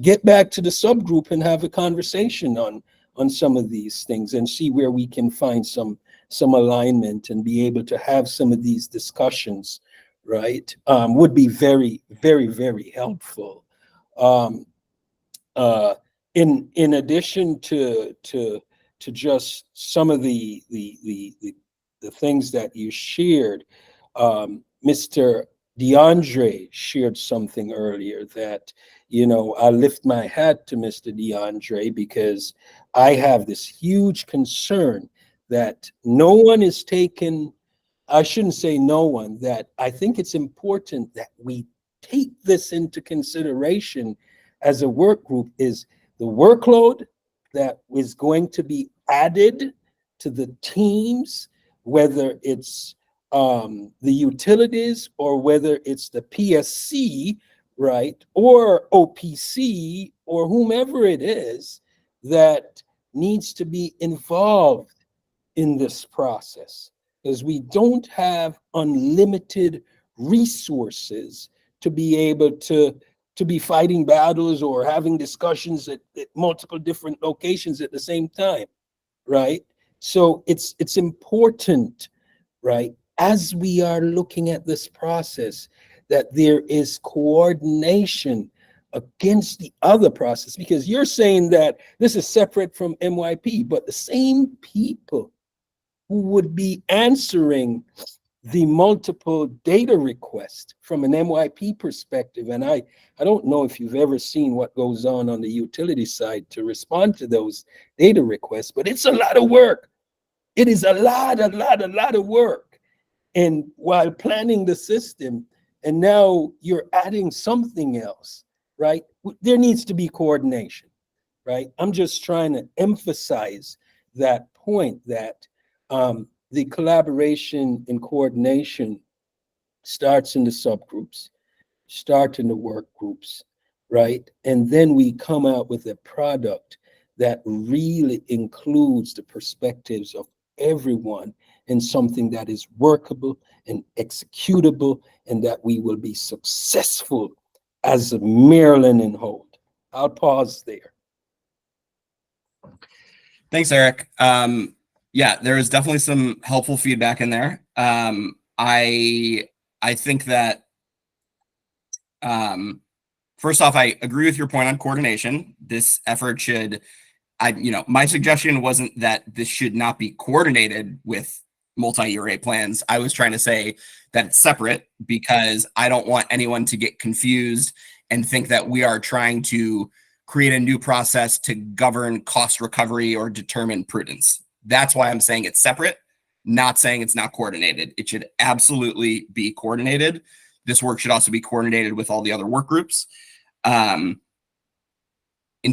get back to the subgroup and have a conversation on some of these things and see where we can find some alignment and be able to have some of these discussions, right? Would be very, very, very helpful. In addition to just some of the things that you shared, Mr. DeAndre shared something earlier that, I lift my hat to Mr. DeAndre because I have this huge concern that no one is taken. I shouldn't say no one, that I think it's important that we take this into consideration as a work group, is the workload that is going to be added to the teams, whether it's the utilities or whether it's the PSC, right, or OPC or whomever it is that needs to be involved in this process, because we don't have unlimited resources to be able to be fighting battles or having discussions at multiple different locations at the same time, right? So it's important, right, as we are looking at this process, that there is coordination against the other process, because you're saying that this is separate from MYP, but the same people who would be answering the multiple data requests from an MYP perspective. And I don't know if you've ever seen what goes on the utility side to respond to those data requests, but it's a lot of work. It is a lot of work. And while planning the system, and now you're adding something else, right? There needs to be coordination, right? I'm just trying to emphasize that point that the collaboration and coordination starts in the subgroups, start in the work groups, right? And then we come out with a product that really includes the perspectives of everyone in something that is workable and executable, and that we will be successful as a Maryland and Holt. I'll pause there. Thanks, Eric. Yeah, there is definitely some helpful feedback in there. I think that first off, I agree with your point on coordination. This effort should, my suggestion wasn't that this should not be coordinated with multi-year rate plans. I was trying to say that it's separate because I don't want anyone to get confused and think that we are trying to create a new process to govern cost recovery or determine prudence. That's why I'm saying it's separate, not saying it's not coordinated. It should absolutely be coordinated. This work should also be coordinated with all the other work groups. In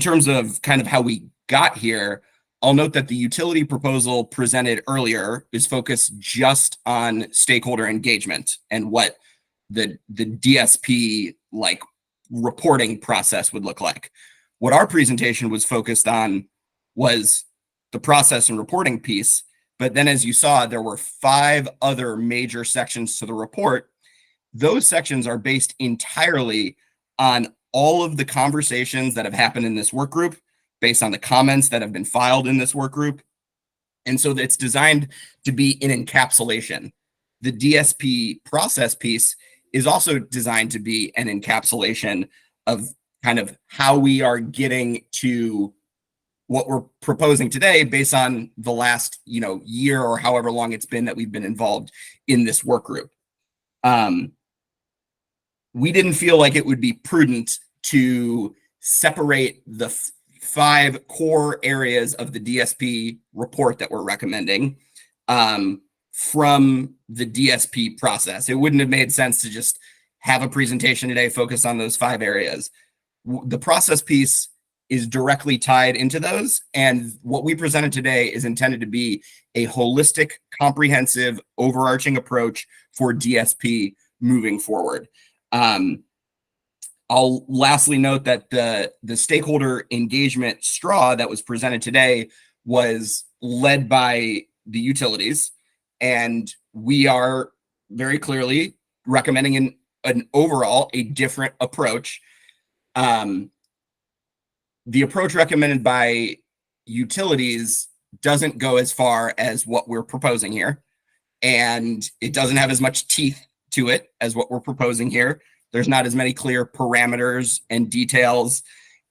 terms of kind of how we got here, I'll note that the utility proposal presented earlier is focused just on stakeholder engagement and what the DSP like reporting process would look like. What our presentation was focused on was the process and reporting piece. But then as you saw, there were 5 other major sections to the report. Those sections are based entirely on all of the conversations that have happened in this work group, based on the comments that have been filed in this work group. And so it's designed to be an encapsulation. The DSP process piece is also designed to be an encapsulation of kind of how we are getting to what we're proposing today based on the last, year or however long it's been that we've been involved in this work group. We didn't feel like it would be prudent to separate the 5 core areas of the DSP report that we're recommending from the DSP process. It wouldn't have made sense to just have a presentation today focused on those 5 areas. The process piece is directly tied into those, and what we presented today is intended to be a holistic, comprehensive, overarching approach for DSP moving forward. I'll lastly note that the stakeholder engagement straw that was presented today was led by the utilities, and we are very clearly recommending an overall a different approach. The approach recommended by utilities doesn't go as far as what we're proposing here, and it doesn't have as much teeth to it as what we're proposing here. There's not as many clear parameters and details,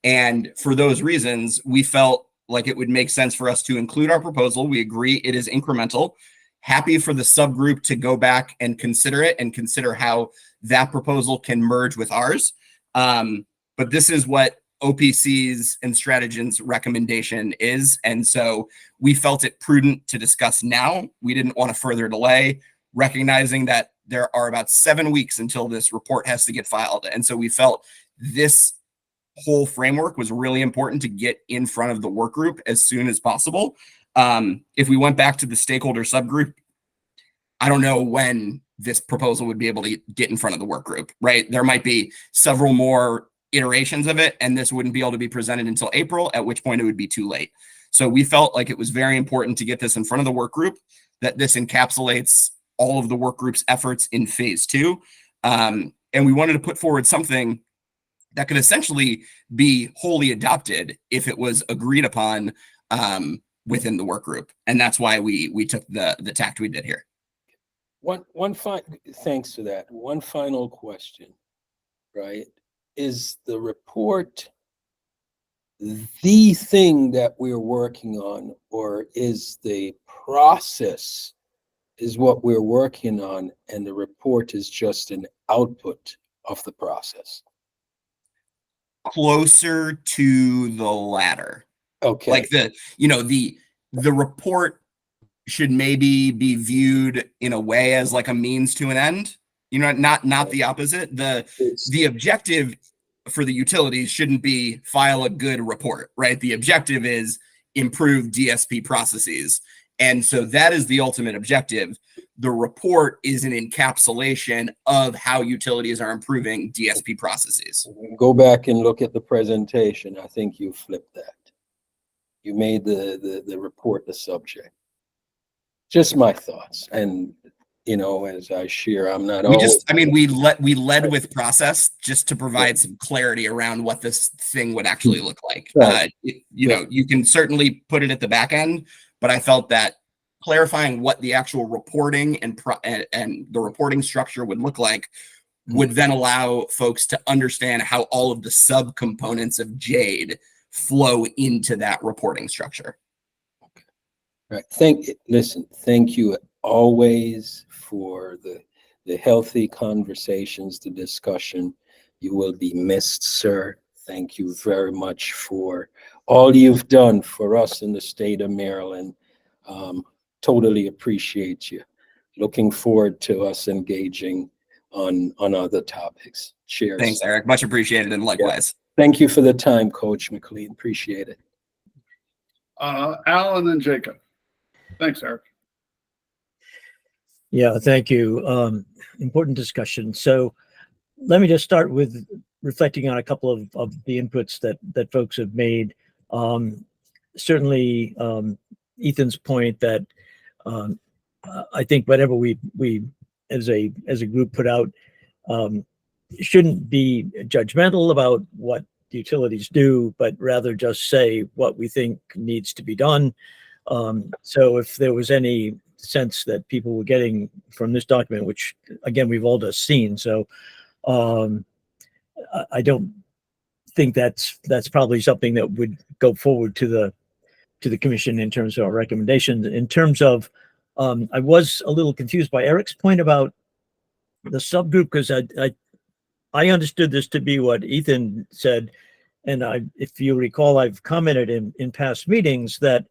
and for those reasons, we felt like it would make sense for us to include our proposal. We agree it is incremental. Happy for the subgroup to go back and consider it and consider how that proposal can merge with ours. But this is what OPC's and Stratagen's recommendation is. And so we felt it prudent to discuss now. We didn't want to further delay, recognizing that there are about 7 weeks until this report has to get filed. And so we felt this whole framework was really important to get in front of the work group as soon as possible. If we went back to the stakeholder subgroup, I don't know when this proposal would be able to get in front of the work group, right? There might be several more iterations of it, and this wouldn't be able to be presented until April, at which point it would be too late. So we felt like it was very important to get this in front of the work group, that this encapsulates all of the work group's efforts in phase 2. And we wanted to put forward something that could essentially be wholly adopted if it was agreed upon within the work group. And that's why we took the tact we did here. Thanks for that. One final question, right? Is the report the thing that we're working on, or is the process is what we're working on and the report is just an output of the process? Closer to the latter. Okay. Like the report should maybe be viewed in a way as like a means to an end. You know, not the opposite. The objective for the utilities shouldn't be file a good report, right? The objective is improve DSP processes. And so that is the ultimate objective. The report is an encapsulation of how utilities are improving DSP processes. Go back and look at the presentation. I think you flipped that. You made the report the subject. Just my thoughts. And, you know, as I share, I'm not always. We led with process just to provide some clarity around what this thing would actually look like. Right. You know, you can certainly put it at the back end, but I felt that clarifying what the actual reporting and the reporting structure would look like would then allow folks to understand how all of the subcomponents of JADE flow into that reporting structure. Right. Thank you always for the healthy conversations, the discussion. You will be missed, sir. Thank you very much for all you've done for us in the state of Maryland. Totally appreciate you. Looking forward to us engaging on other topics. Cheers. Thanks, Eric. Much appreciated, and likewise. Yeah. Thank you for the time, Coach McLean. Appreciate it. Al and then Jacob. Thanks, Eric. Yeah, thank you. Important discussion. So let me just start with reflecting on a couple of the inputs that folks have made. Certainly, Ethan's point that I think whatever we as a group put out shouldn't be judgmental about what the utilities do, but rather just say what we think needs to be done. So if there was any sense that people were getting from this document, which again we've all just seen, so I don't think that's probably something that would go forward to the commission in terms of our recommendations. In terms of, I was a little confused by Eric's point about the subgroup, because I understood this to be what Ethan said, and if you recall, I've commented in past meetings that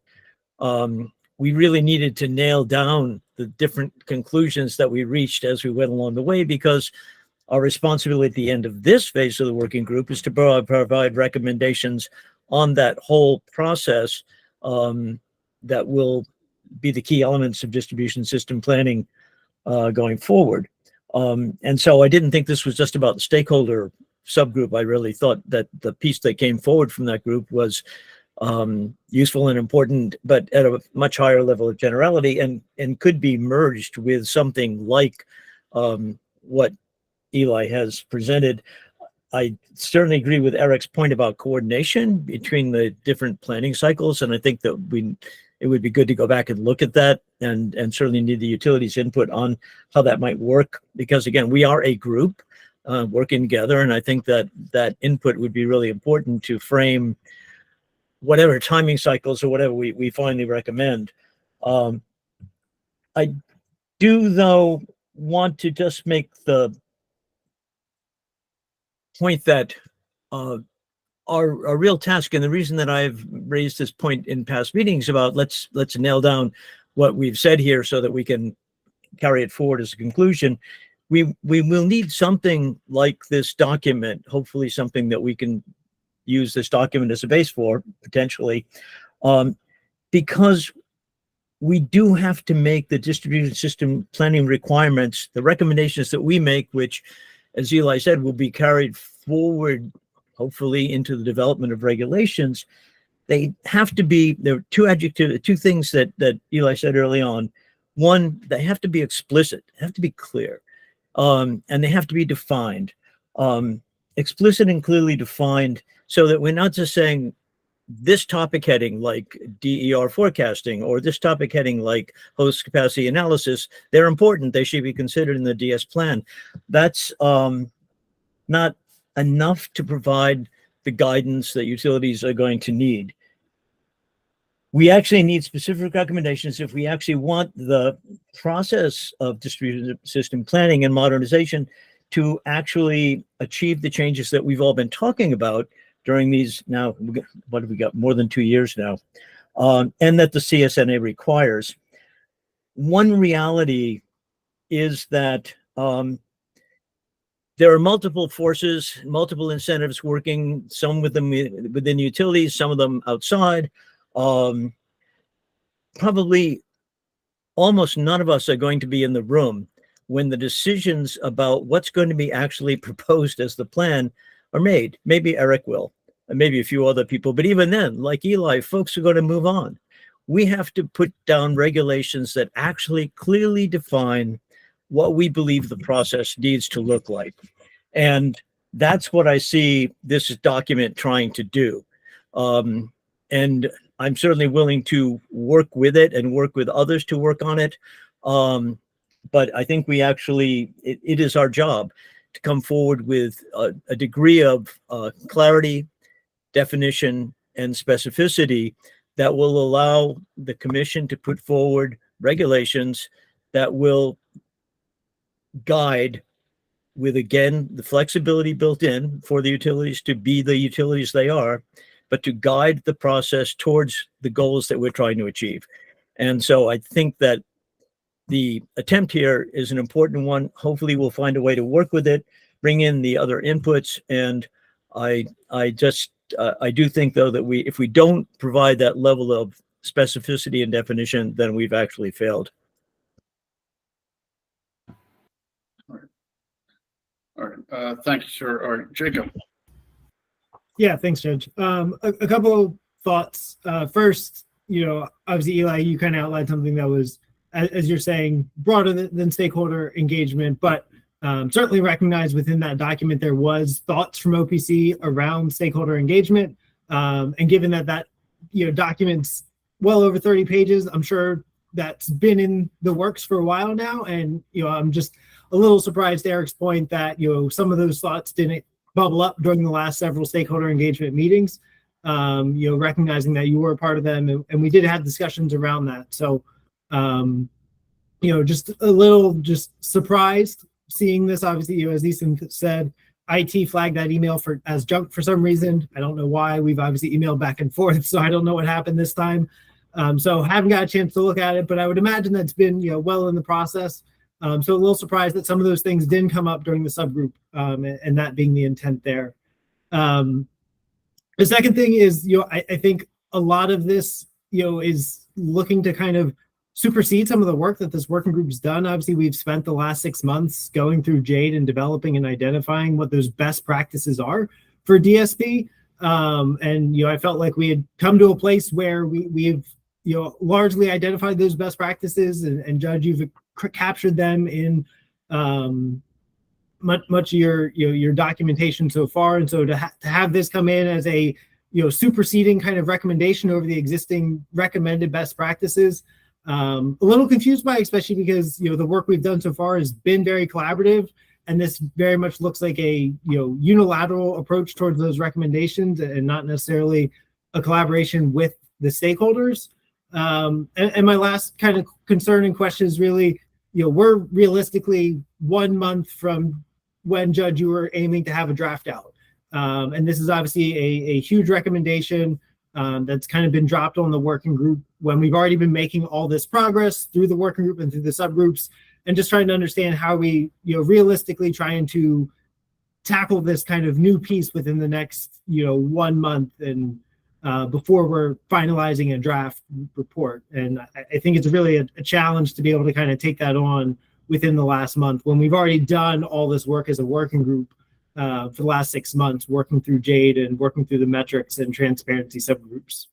we really needed to nail down the different conclusions that we reached as we went along the way, because our responsibility at the end of this phase of the working group is to provide recommendations on that whole process that will be the key elements of distribution system planning going forward. And so I didn't think this was just about the stakeholder subgroup. I really thought that the piece that came forward from that group was useful and important, but at a much higher level of generality, and could be merged with something like what Eli has presented. I certainly agree with Eric's point about coordination between the different planning cycles, and I think that it would be good to go back and look at that, and certainly need the utilities input on how that might work, because again, we are a group working together, and I think that input would be really important to frame whatever timing cycles or whatever we finally recommend. I do, though, want to just make the point that our real task, and the reason that I've raised this point in past meetings about let's nail down what we've said here so that we can carry it forward as a conclusion, we will need something like this document, hopefully something that we can use this document as a base for, potentially, because we do have to make the distribution system planning requirements, the recommendations that we make, which, as Eli said, will be carried forward, hopefully, into the development of regulations. They have to be, there are two things that Eli said early on. One, they have to be explicit, have to be clear, and they have to be defined. Explicit and clearly defined, so that we're not just saying this topic heading like DER forecasting, or this topic heading like host capacity analysis. They're important. They should be considered in the DS plan. That's not enough to provide the guidance that utilities are going to need. We actually need specific recommendations if we actually want the process of distributed system planning and modernization to actually achieve the changes that we've all been talking about during these, now, what have we got, more than 2 years now, and that the CSNA requires. one reality is that there are multiple forces, multiple incentives working, some within utilities, some of them outside. Probably almost none of us are going to be in the room when the decisions about what's going to be actually proposed as the plan are made. Maybe Eric will, and maybe a few other people, but even then, like Eli, folks are going to move on. We have to put down regulations that actually clearly define what we believe the process needs to look like. And that's what I see this document trying to do. And I'm certainly willing to work with it and work with others to work on it. But I think we actually, it is our job to come forward with a degree of clarity, definition, and specificity that will allow the commission to put forward regulations that will guide, with, again, the flexibility built in for the utilities to be the utilities they are, but to guide the process towards the goals that we're trying to achieve. And so I think that the attempt here is an important one. Hopefully we'll find a way to work with it, bring in the other inputs. And I do think, though, that if we don't provide that level of specificity and definition, then we've actually failed. All right. Thank you, sir. All right, Jacob. Yeah, thanks, Judge. A couple of thoughts. First, obviously, Eli, you kind of outlined something that was, as you're saying, broader than stakeholder engagement, but certainly recognized within that document there was thoughts from OPC around stakeholder engagement. And given that document's well over 30 pages, I'm sure that's been in the works for a while now. And I'm just a little surprised, Eric's point, that some of those thoughts didn't bubble up during the last several stakeholder engagement meetings. Recognizing that you were a part of them, and we did have discussions around that. So, just a little surprised seeing this. Obviously, as Ethan said, IT flagged that email as junk for some reason. I don't know why. We've obviously emailed back and forth, so I don't know what happened this time. So haven't got a chance to look at it, but I would imagine that's been well in the process. So a little surprised that some of those things didn't come up during the subgroup, and that being the intent there. The second thing is, I think a lot of this, is looking to kind of supersede some of the work that this working group has done. Obviously, we've spent the last 6 months going through JADE and developing and identifying what those best practices are for DSP. And, I felt like we had come to a place where we've, largely identified those best practices, and Judge, you've captured them in much of your documentation so far. And so to have this come in as a superseding kind of recommendation over the existing recommended best practices, a little confused by, especially because the work we've done so far has been very collaborative, and this very much looks like a unilateral approach towards those recommendations, and not necessarily a collaboration with the stakeholders. And my last kind of concern and question is really, we're realistically 1 month from when, Judge, you were aiming to have a draft out. And this is obviously a huge recommendation that's kind of been dropped on the working group when we've already been making all this progress through the working group and through the subgroups, and just trying to understand how we, realistically trying to tackle this kind of new piece within the next, 1 month, and before we're finalizing a draft report. And I think it's really a challenge to be able to kind of take that on within the last month, when we've already done all this work as a working group for the last 6 months, working through JADE and working through the metrics and transparency subgroups.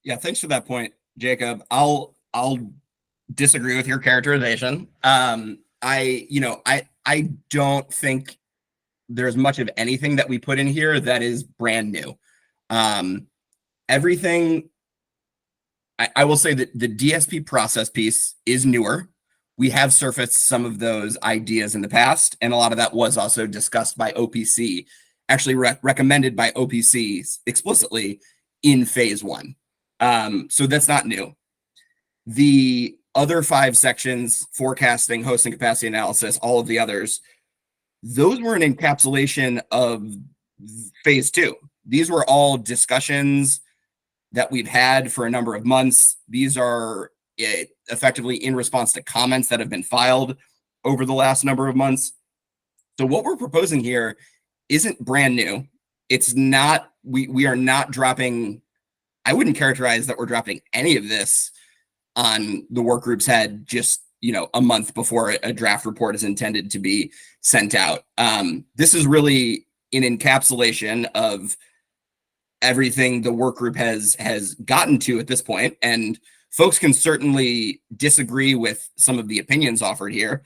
Yeah, thanks for that point, Jacob. I'll disagree with your characterization. I don't think there's much of anything that we put in here that is brand new. Everything, I will say that the DSP process piece is newer. We have surfaced some of those ideas in the past, and a lot of that was also discussed by OPC, actually recommended by OPC explicitly in phase 1. So that's not new. The other 5 sections, forecasting, hosting capacity analysis, all of the others, those were an encapsulation of phase 2. These were all discussions, that we've had for a number of months. These are effectively in response to comments that have been filed over the last number of months. So what we're proposing here isn't brand new. It's not, we are not dropping, I wouldn't characterize that we're dropping any of this on the work group's head just, a month before a draft report is intended to be sent out. This is really an encapsulation of everything the work group has gotten to at this point. And folks can certainly disagree with some of the opinions offered here.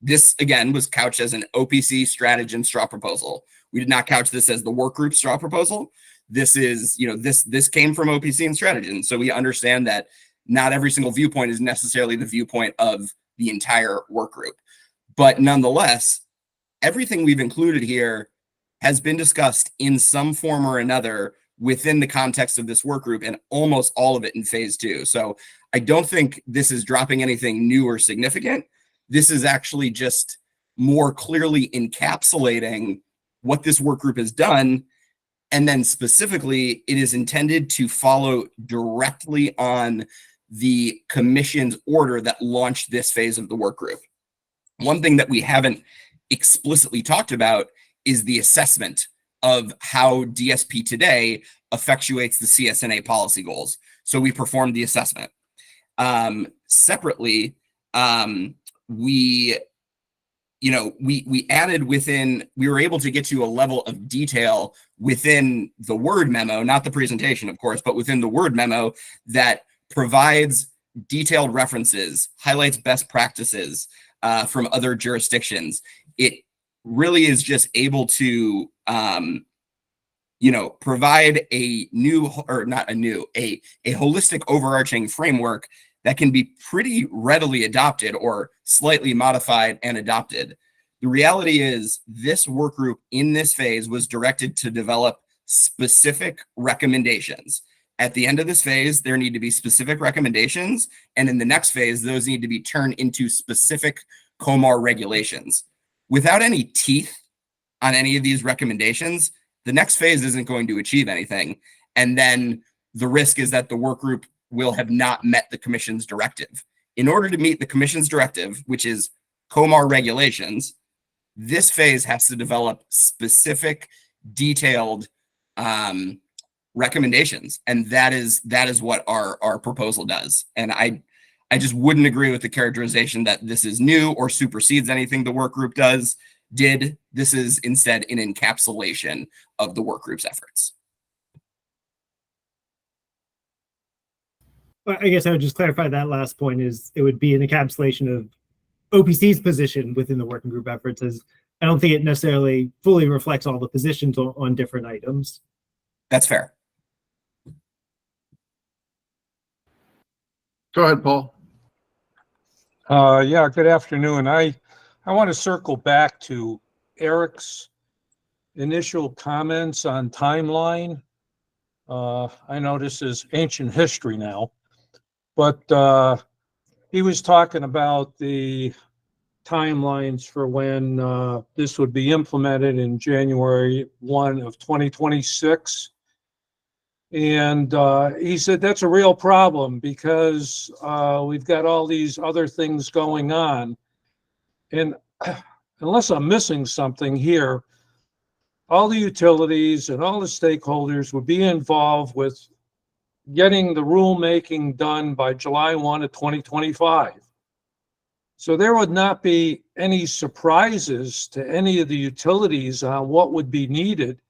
This, again, was couched as an OPC Stratagen straw proposal. We did not couch this as the work group straw proposal. This is, this came from OPC and Stratagen. So we understand that not every single viewpoint is necessarily the viewpoint of the entire work group. But nonetheless, everything we've included here has been discussed in some form or another within the context of this work group, and almost all of it in phase 2. So I don't think this is dropping anything new or significant. This is actually just more clearly encapsulating what this work group has done. And then specifically, it is intended to follow directly on the commission's order that launched this phase of the work group. One thing that we haven't explicitly talked about is the assessment of how DSP today effectuates the CSNA policy goals. So we performed the assessment. Separately, we added we were able to get to a level of detail within the Word memo, not the presentation, of course, but within the Word memo that provides detailed references, highlights best practices from other jurisdictions. It really is just able to, provide a holistic overarching framework that can be pretty readily adopted or slightly modified and adopted. The reality is this work group in this phase was directed to develop specific recommendations. At the end of this phase, there need to be specific recommendations. And in the next phase, those need to be turned into specific COMAR regulations. Without any teeth on any of these recommendations, the next phase isn't going to achieve anything. And then the risk is that the work group will have not met the commission's directive. In order to meet the commission's directive, which is COMAR regulations, this phase has to develop specific, detailed recommendations. And that is what our proposal does. And I just wouldn't agree with the characterization that this is new or supersedes anything the work group did. This is instead an encapsulation of the work group's efforts. I guess I would just clarify that last point is it would be an encapsulation of OPC's position within the working group efforts, as I don't think it necessarily fully reflects all the positions on different items. That's fair. Go ahead, Paul. Yeah, good afternoon. I want to circle back to Eric's initial comments on timeline. I know this is ancient history now, but he was talking about the timelines for when this would be implemented in January 1 of 2026. And he said that's a real problem because we've got all these other things going on. And unless I'm missing something here, all the utilities and all the stakeholders would be involved with getting the rulemaking done by July 1 of 2025. So there would not be any surprises to any of the utilities on what would be needed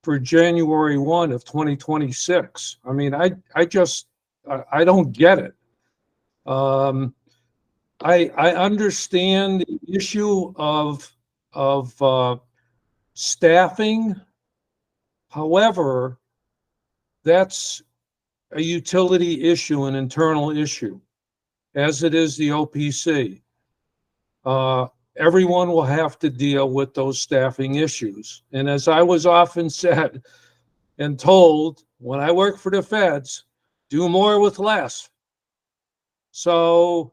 for January 1 of 2026. I mean, I don't get it. I understand the issue of staffing. However, that's a utility issue, an internal issue, as it is the OPC. Everyone will have to deal with those staffing issues. And as I was often said and told when I worked for the feds, do more with less. So,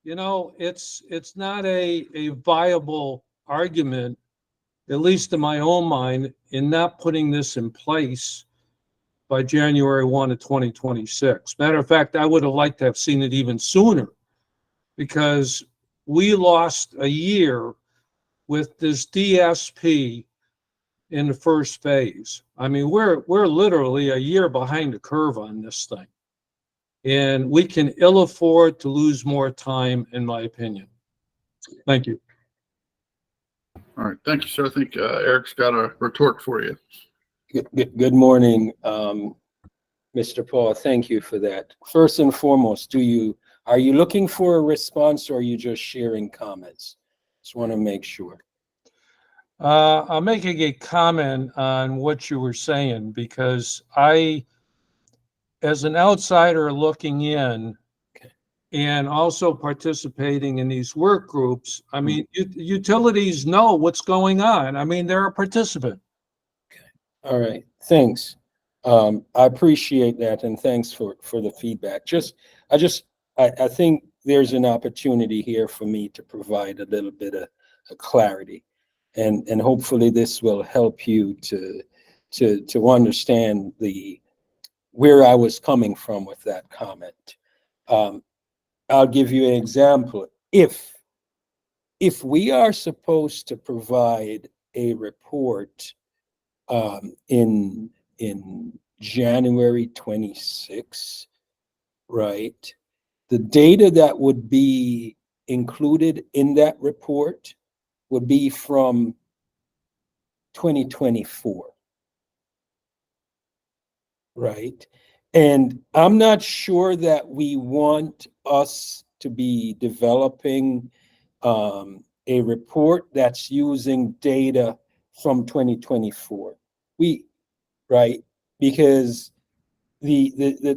it's not a viable argument, at least in my own mind, in not putting this in place by January 1 of 2026. Matter of fact, I would have liked to have seen it even sooner, because we lost a year with this DSP in the first phase. I mean, we're literally a year behind the curve on this thing. And we can ill afford to lose more time, in my opinion. Thank you. All right, thank you, sir. I think Eric's got a retort for you. Good morning, Mr. Paul. Thank you for that. First and foremost, are you looking for a response, or are you just sharing comments? Just want to make sure. I'm making a comment on what you were saying, because I, as an outsider looking in, and also participating in these work groups, I mean, utilities know what's going on. I mean, they're a participant. All right, thanks. I appreciate that, and thanks for the feedback. I think there's an opportunity here for me to provide a little bit of clarity, and hopefully this will help you to understand where I was coming from with that comment. I'll give you an example. If we are supposed to provide a report in January 26, right? The data that would be included in that report would be from 2024, right? And I'm not sure that we want us to be developing a report that's using data from 2024. Right? Because the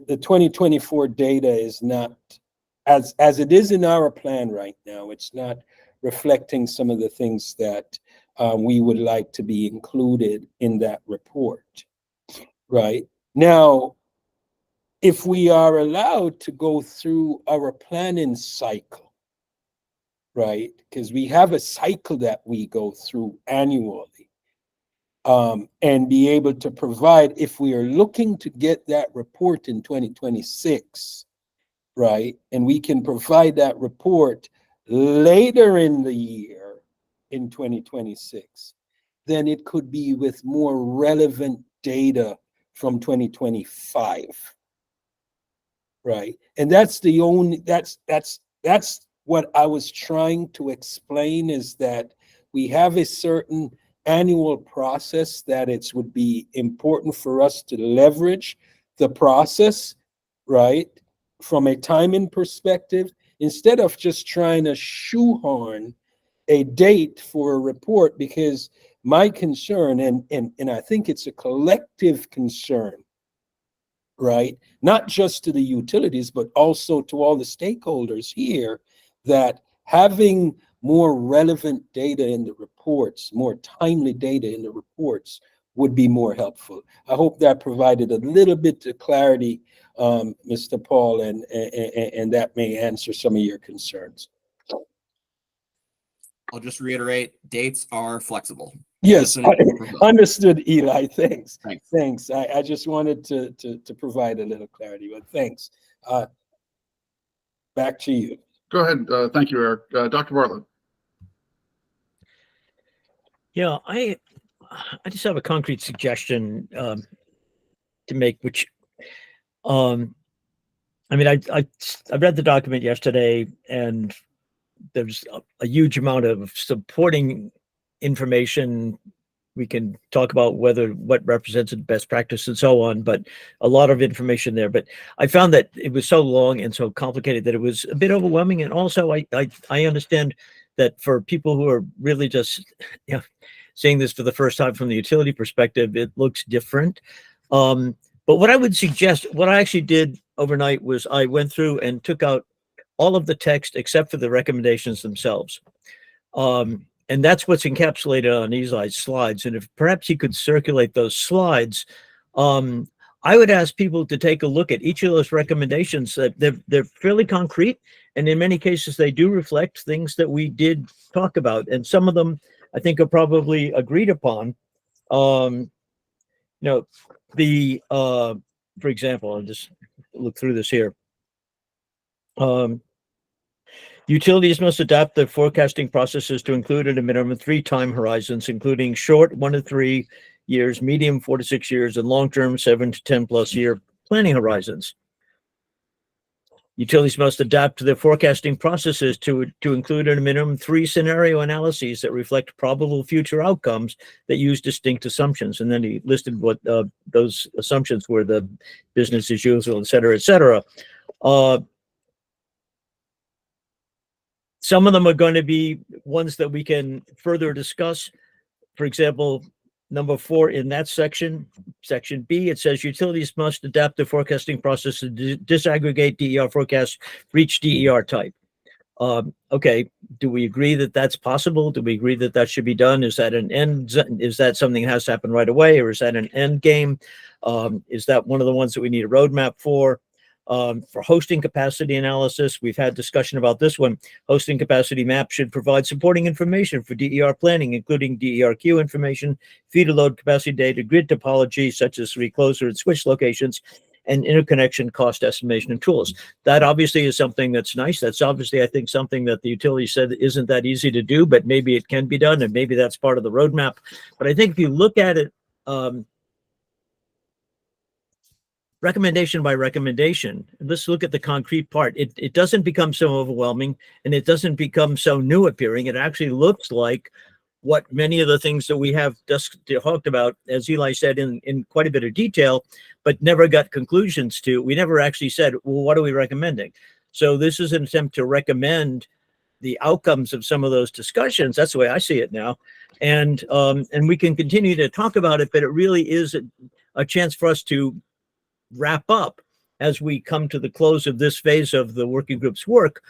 2024 data is not, as it is in our plan right now, it's not reflecting some of the things that we would like to be included in that report, right? Now, if we are allowed to go through our planning cycle, right? Because we have a cycle that we go through annually, and be able to provide, if we are looking to get that report in 2026, right? And we can provide that report later in the year in 2026, then it could be with more relevant data from 2025, right? And that's what I was trying to explain, is that we have a certain annual process that it would be important for us to leverage the process, right? From a timing perspective, instead of just trying to shoehorn a date for a report, because my concern, and I think it's a collective concern, right? Not just to the utilities, but also to all the stakeholders here, that having more relevant data in the reports, more timely data in the reports would be more helpful. I hope that provided a little bit of clarity, Mr. Paul, and that may answer some of your concerns. I'll just reiterate, dates are flexible. Yes, understood, Eli. Thanks. Thanks. Thanks. I just wanted to provide a little clarity, but thanks. Back to you. Go ahead. Thank you, Eric. Dr. Bartlett. Yeah, I just have a concrete suggestion to make, which I mean, I read the document yesterday, and there's a huge amount of supporting information. We can talk about what represents the best practice and so on, but a lot of information there. But I found that it was so long and so complicated that it was a bit overwhelming. And also, I understand that for people who are really just seeing this for the first time from the utility perspective, it looks different. But what I would suggest, what I actually did overnight, was I went through and took out all of the text except for the recommendations themselves. And that's what's encapsulated on Eli's slides. And if perhaps he could circulate those slides, I would ask people to take a look at each of those recommendations. They're fairly concrete, and in many cases, they do reflect things that we did talk about. And some of them, I think, are probably agreed upon. know, the for example, I'll just look through this here. Utilities must adapt their forecasting processes to include at a minimum 3 time horizons, including short 1 to 3 years, medium 4 to 6 years, and long-term 7 to 10+ year planning horizons. Utilities must adapt to their forecasting processes to include at a minimum 3 scenario analyses that reflect probable future outcomes that use distinct assumptions. And then he listed what those assumptions were: the business as usual, et cetera, et cetera. Some of them are going to be ones that we can further discuss. For example, number 4 in that section B, it says utilities must adapt the forecasting process to disaggregate DER forecasts for each DER type. Okay, do we agree that that's possible? Do we agree that that should be done? Is that an end? Is that something that has to happen right away, or is that an end game? Is that one of the ones that we need a roadmap for? For hosting capacity analysis, we've had discussion about this one. Hosting capacity map should provide supporting information for DER planning, including DERQ information, feeder load capacity data, grid topology, such as recloser and switch locations, and interconnection cost estimation and tools. That obviously is something that's nice. That's obviously, I think, something that the utility said isn't that easy to do, but maybe it can be done, and maybe that's part of the roadmap. But I think if you look at it, recommendation by recommendation, let's look at the concrete part. It doesn't become so overwhelming, and it doesn't become so new appearing. It actually looks like what many of the things that we have just talked about, as Eli said, in quite a bit of detail, but never got conclusions to. We never actually said, well, what are we recommending? So this is an attempt to recommend the outcomes of some of those discussions. That's the way I see it now. And we can continue to talk about it, but it really is a chance for us to wrap up, as we come to the close of this phase of the working group's work,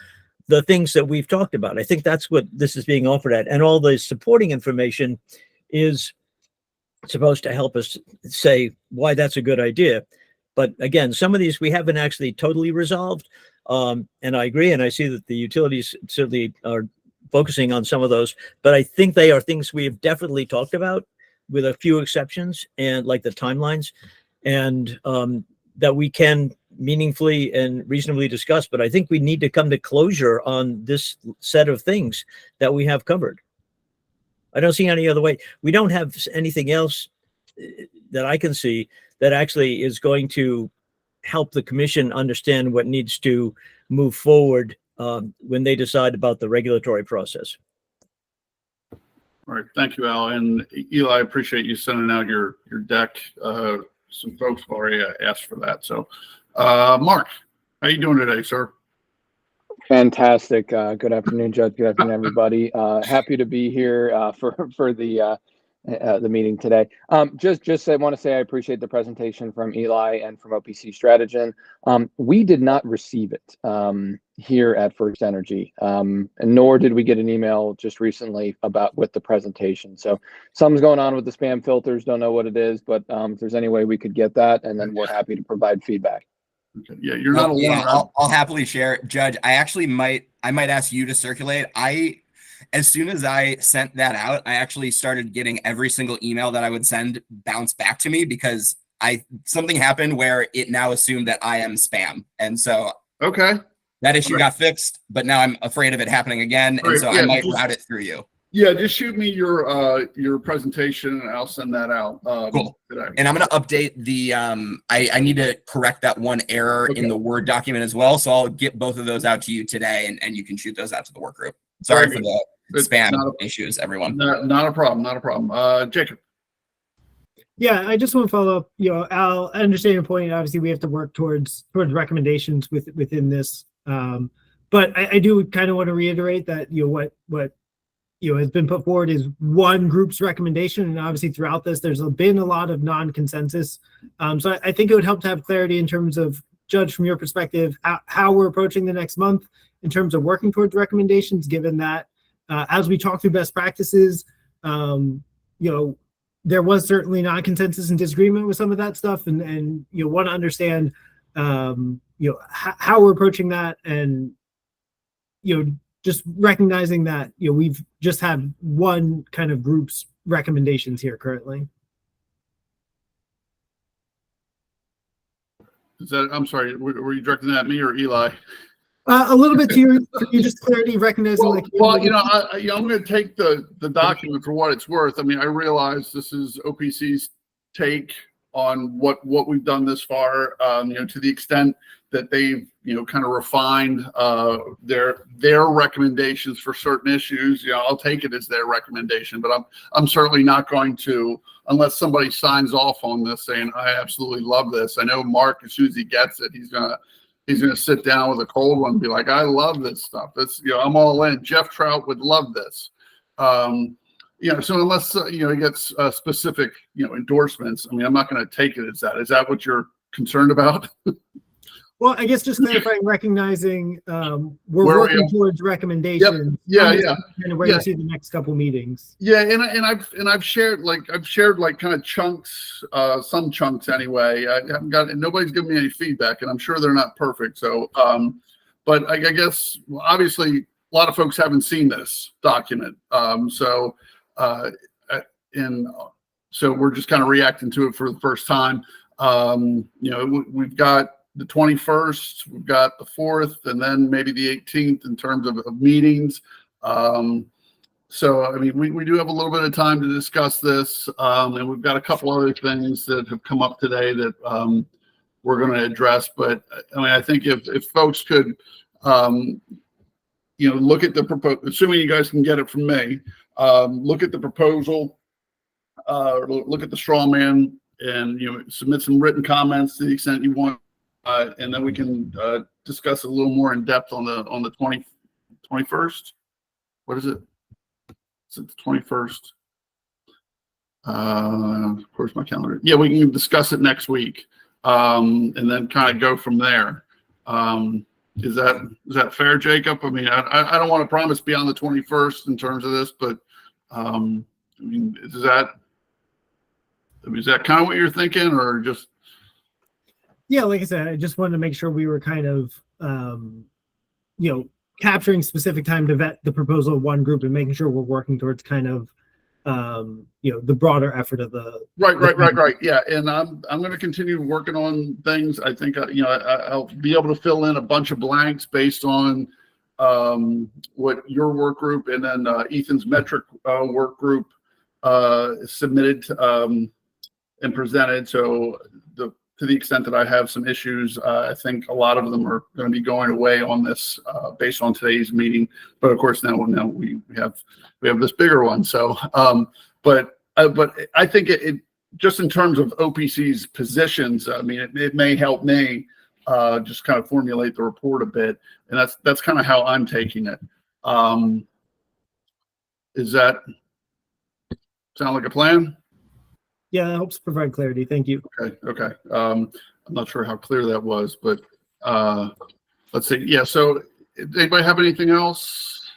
the things that we've talked about. I think that's what this is being offered at. And all the supporting information is supposed to help us say why that's a good idea. But again, some of these we haven't actually totally resolved. And I agree. And I see that the utilities certainly are focusing on some of those, but I think they are things we have definitely talked about, with a few exceptions, and like the timelines, and that we can meaningfully and reasonably discuss. But I think we need to come to closure on this set of things that we have covered. I don't see any other way. We don't have anything else that I can see that actually is going to help the commission understand what needs to move forward when they decide about the regulatory process. All right, thank you, Al. And Eli, I appreciate you sending out your deck. Some folks have already asked for that. So, Mark, how you doing today, sir? Fantastic. Good afternoon, Judge. Good afternoon, everybody. Happy to be here for the meeting today. Just I want to say I appreciate the presentation from Eli and from OPC Stratagen. We did not receive it here at First Energy, and nor did we get an email just recently with the presentation. So something's going on with the spam filters. Don't know what it is, but if there's any way we could get that, and then we're happy to provide feedback. Okay. Yeah, you're not alone. Yeah, I'll happily share it. Judge, I might ask you to circulate. As soon as I sent that out, I actually started getting every single email that I would send bounce back to me, because something happened where it now assumed that I am spam. And so okay, that issue got fixed, but now I'm afraid of it happening again. And so I might route it through you. Yeah, just shoot me your presentation and I'll send that out. Cool. Today. And I'm going to update the, I need to correct that one error in the Word document as well. So I'll get both of those out to you today, and you can shoot those out to the work group. Sorry for the spam issues, everyone. Not a problem. Not a problem. Jacob. Yeah, I just want to follow up. Al, I understand your point. Obviously, we have to work towards recommendations within this. But I do kind of want to reiterate that what has been put forward is one group's recommendation, and obviously throughout this, there's been a lot of non-consensus. So I think it would help to have clarity in terms of, Judge, from your perspective, how we're approaching the next month in terms of working towards recommendations, given that as we talk through best practices, there was certainly non-consensus and disagreement with some of that stuff, and want to understand how we're approaching that, and just recognizing that we've just had one kind of group's recommendations here currently. Is that, I'm sorry, were you directing that at me or Eli? A little bit to your, for you, just clarity, recognizing Well, like. I'm going to take the document for what it's worth. I mean, I realize this is OPC's take on what we've done this far. To the extent that they've kind of refined their recommendations for certain issues. I'll take it as their recommendation, but I'm certainly not going to, unless somebody signs off on this saying I absolutely love this. I know Mark, as soon as he gets it, he's gonna sit down with a cold one and be like, I love this stuff. It's I'm all in. Jeff Trout would love this. So unless he gets specific endorsements, I mean, I'm not going to take it as that. Is that what you're concerned about? Well, I guess just clarifying, recognizing we're Where we working are. towards recommendations. Yeah. Kind of where you see the next couple meetings. Yeah, and I've shared kind of chunks, some chunks anyway. I haven't got, nobody's given me any feedback, and I'm sure they're not perfect. So, but I guess obviously a lot of folks haven't seen this document. So we're just kind of reacting to it for the first time. We've got the 21st, we've got the 4th, and then maybe the 18th in terms of meetings. So, I mean, we do have a little bit of time to discuss this, and we've got a couple other things that have come up today that we're going to address. But I mean, I think if folks could, look at the proposal, assuming you guys can get it from me, look at the proposal, look at the straw man, and submit some written comments to the extent you want, and then we can discuss a little more in depth on the 21st. What is it? It's the 21st. Of course, my calendar. Yeah, we can discuss it next week, and then kind of go from there. Is that fair, Jacob? I mean, I don't want to promise beyond the 21st in terms of this, but I mean, is that kind of what you're thinking, or just? Yeah, like I said, I just wanted to make sure we were kind of, capturing specific time to vet the proposal of one group and making sure we're working towards kind of, the broader effort of the. Right. Yeah, and I'm going to continue working on things. I think I'll be able to fill in a bunch of blanks based on what your work group and then Ethan's metric work group submitted and presented. So to the extent that I have some issues, I think a lot of them are going to be going away on this based on today's meeting. But of course, now we have this bigger one. So, but I think it just in terms of OPC's positions, I mean, it may help me just kind of formulate the report a bit, and that's kind of how I'm taking it. Is that sound like a plan? Yeah, that helps provide clarity. Thank you. Okay. I'm not sure how clear that was, but let's see. Yeah. So, anybody have anything else?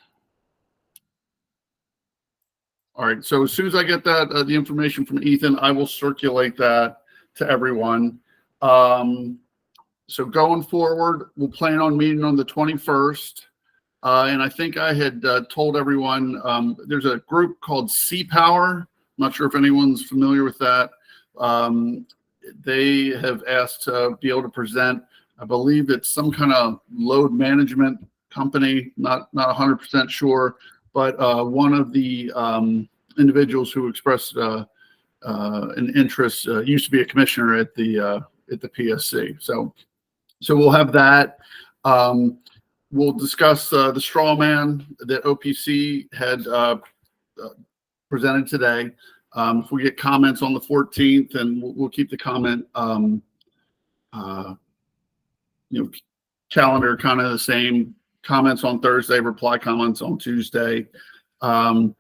All right. So as soon as I get that the information from Ethan, I will circulate that to everyone. So going forward, we'll plan on meeting on the 21st. And I think I had told everyone there's a group called Sea Power. I'm not sure if anyone's familiar with that. They have asked to be able to present, I believe it's some kind of load management company, not 100% sure, but one of the individuals who expressed an interest used to be a commissioner at the PSC. So we'll have that. We'll discuss the straw man that OPC had presented today. If we get comments on the 14th, and we'll keep the comment, calendar kind of the same. Comments on Thursday, reply comments on Tuesday. I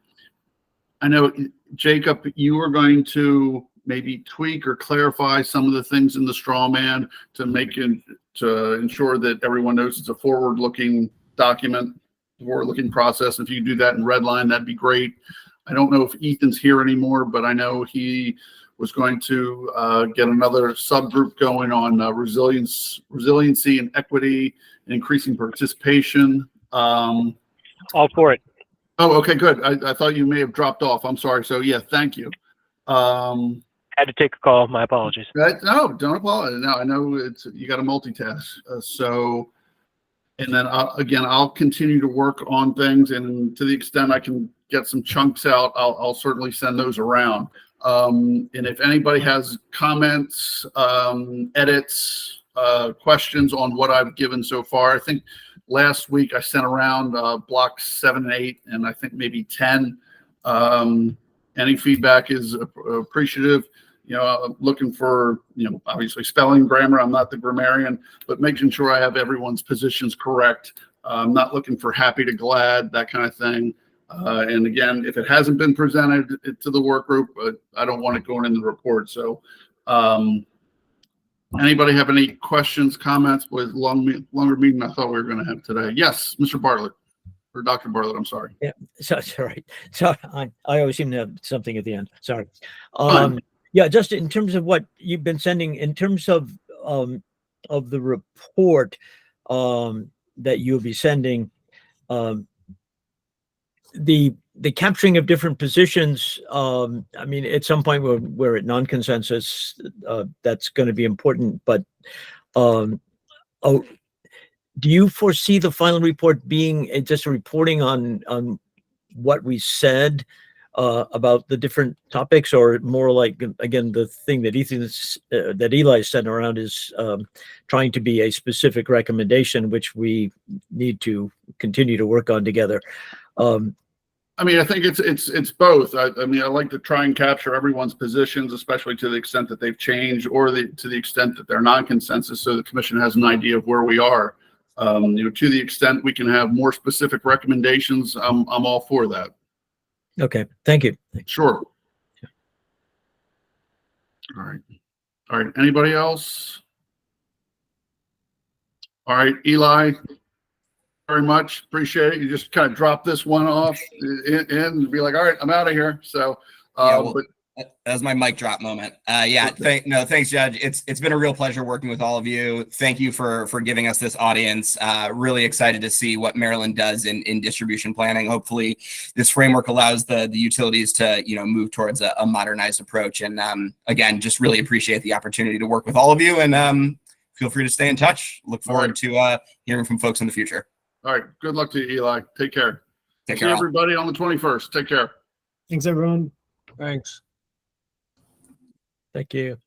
know, Jacob, you were going to maybe tweak or clarify some of the things in the straw man to ensure that everyone knows it's a forward-looking document, forward-looking process. If you do that in red line, that'd be great. I don't know if Ethan's here anymore, but I know he was going to get another subgroup going on resiliency and equity and increasing participation. All for it. Oh, okay, good. I thought you may have dropped off. I'm sorry. So yeah, thank you. Had to take a call. My apologies. No, don't apologize. No, I know you got to multitask. And then again, I'll continue to work on things, and to the extent I can get some chunks out, I'll certainly send those around. And if anybody has comments, edits, questions on what I've given so far, I think last week I sent around blocks 7 and 8, and I think maybe 10. Any feedback is appreciative. I'm looking for, obviously spelling, grammar. I'm not the grammarian, but making sure I have everyone's positions correct. I'm not looking for happy to glad, that kind of thing. And again, if it hasn't been presented to the work group, I don't want it going in the report. So anybody have any questions, comments? With longer meeting I thought we were going to have today. Yes, Mr. Bartlett, or Dr. Bartlett, I'm sorry. Yeah, so it's all right. So I always seem to have something at the end. Sorry. Yeah, just in terms of what you've been sending, in terms of the report that you'll be sending, the capturing of different positions. I mean, at some point we're at non-consensus. That's going to be important. But do you foresee the final report being just a reporting on what we said about the different topics, or more like, again, the thing that Eli sent around is trying to be a specific recommendation, which we need to continue to work on together? I mean, I think it's both. I mean, I like to try and capture everyone's positions, especially to the extent that they've changed, or to the extent that they're non-consensus, so the commission has an idea of where we are. To the extent we can have more specific recommendations, I'm all for that. Okay, thank you. Sure. All right. Anybody else? All right, Eli, very much appreciate it. You just kind of drop this one off and be like, all right, I'm out of here. So, that was my mic drop moment. Thanks, Judge. It's been a real pleasure working with all of you. Thank you for giving us this audience. Really excited to see what Maryland does in distribution planning. Hopefully this framework allows the utilities to, move towards a modernized approach. And again, just really appreciate the opportunity to work with all of you, and feel free to stay in touch. Look forward to hearing from folks in the future. All right. Good luck to you, Eli. Take care. Take care, See everybody on the 21st. Take care. Thanks, everyone. Thanks. Thank you.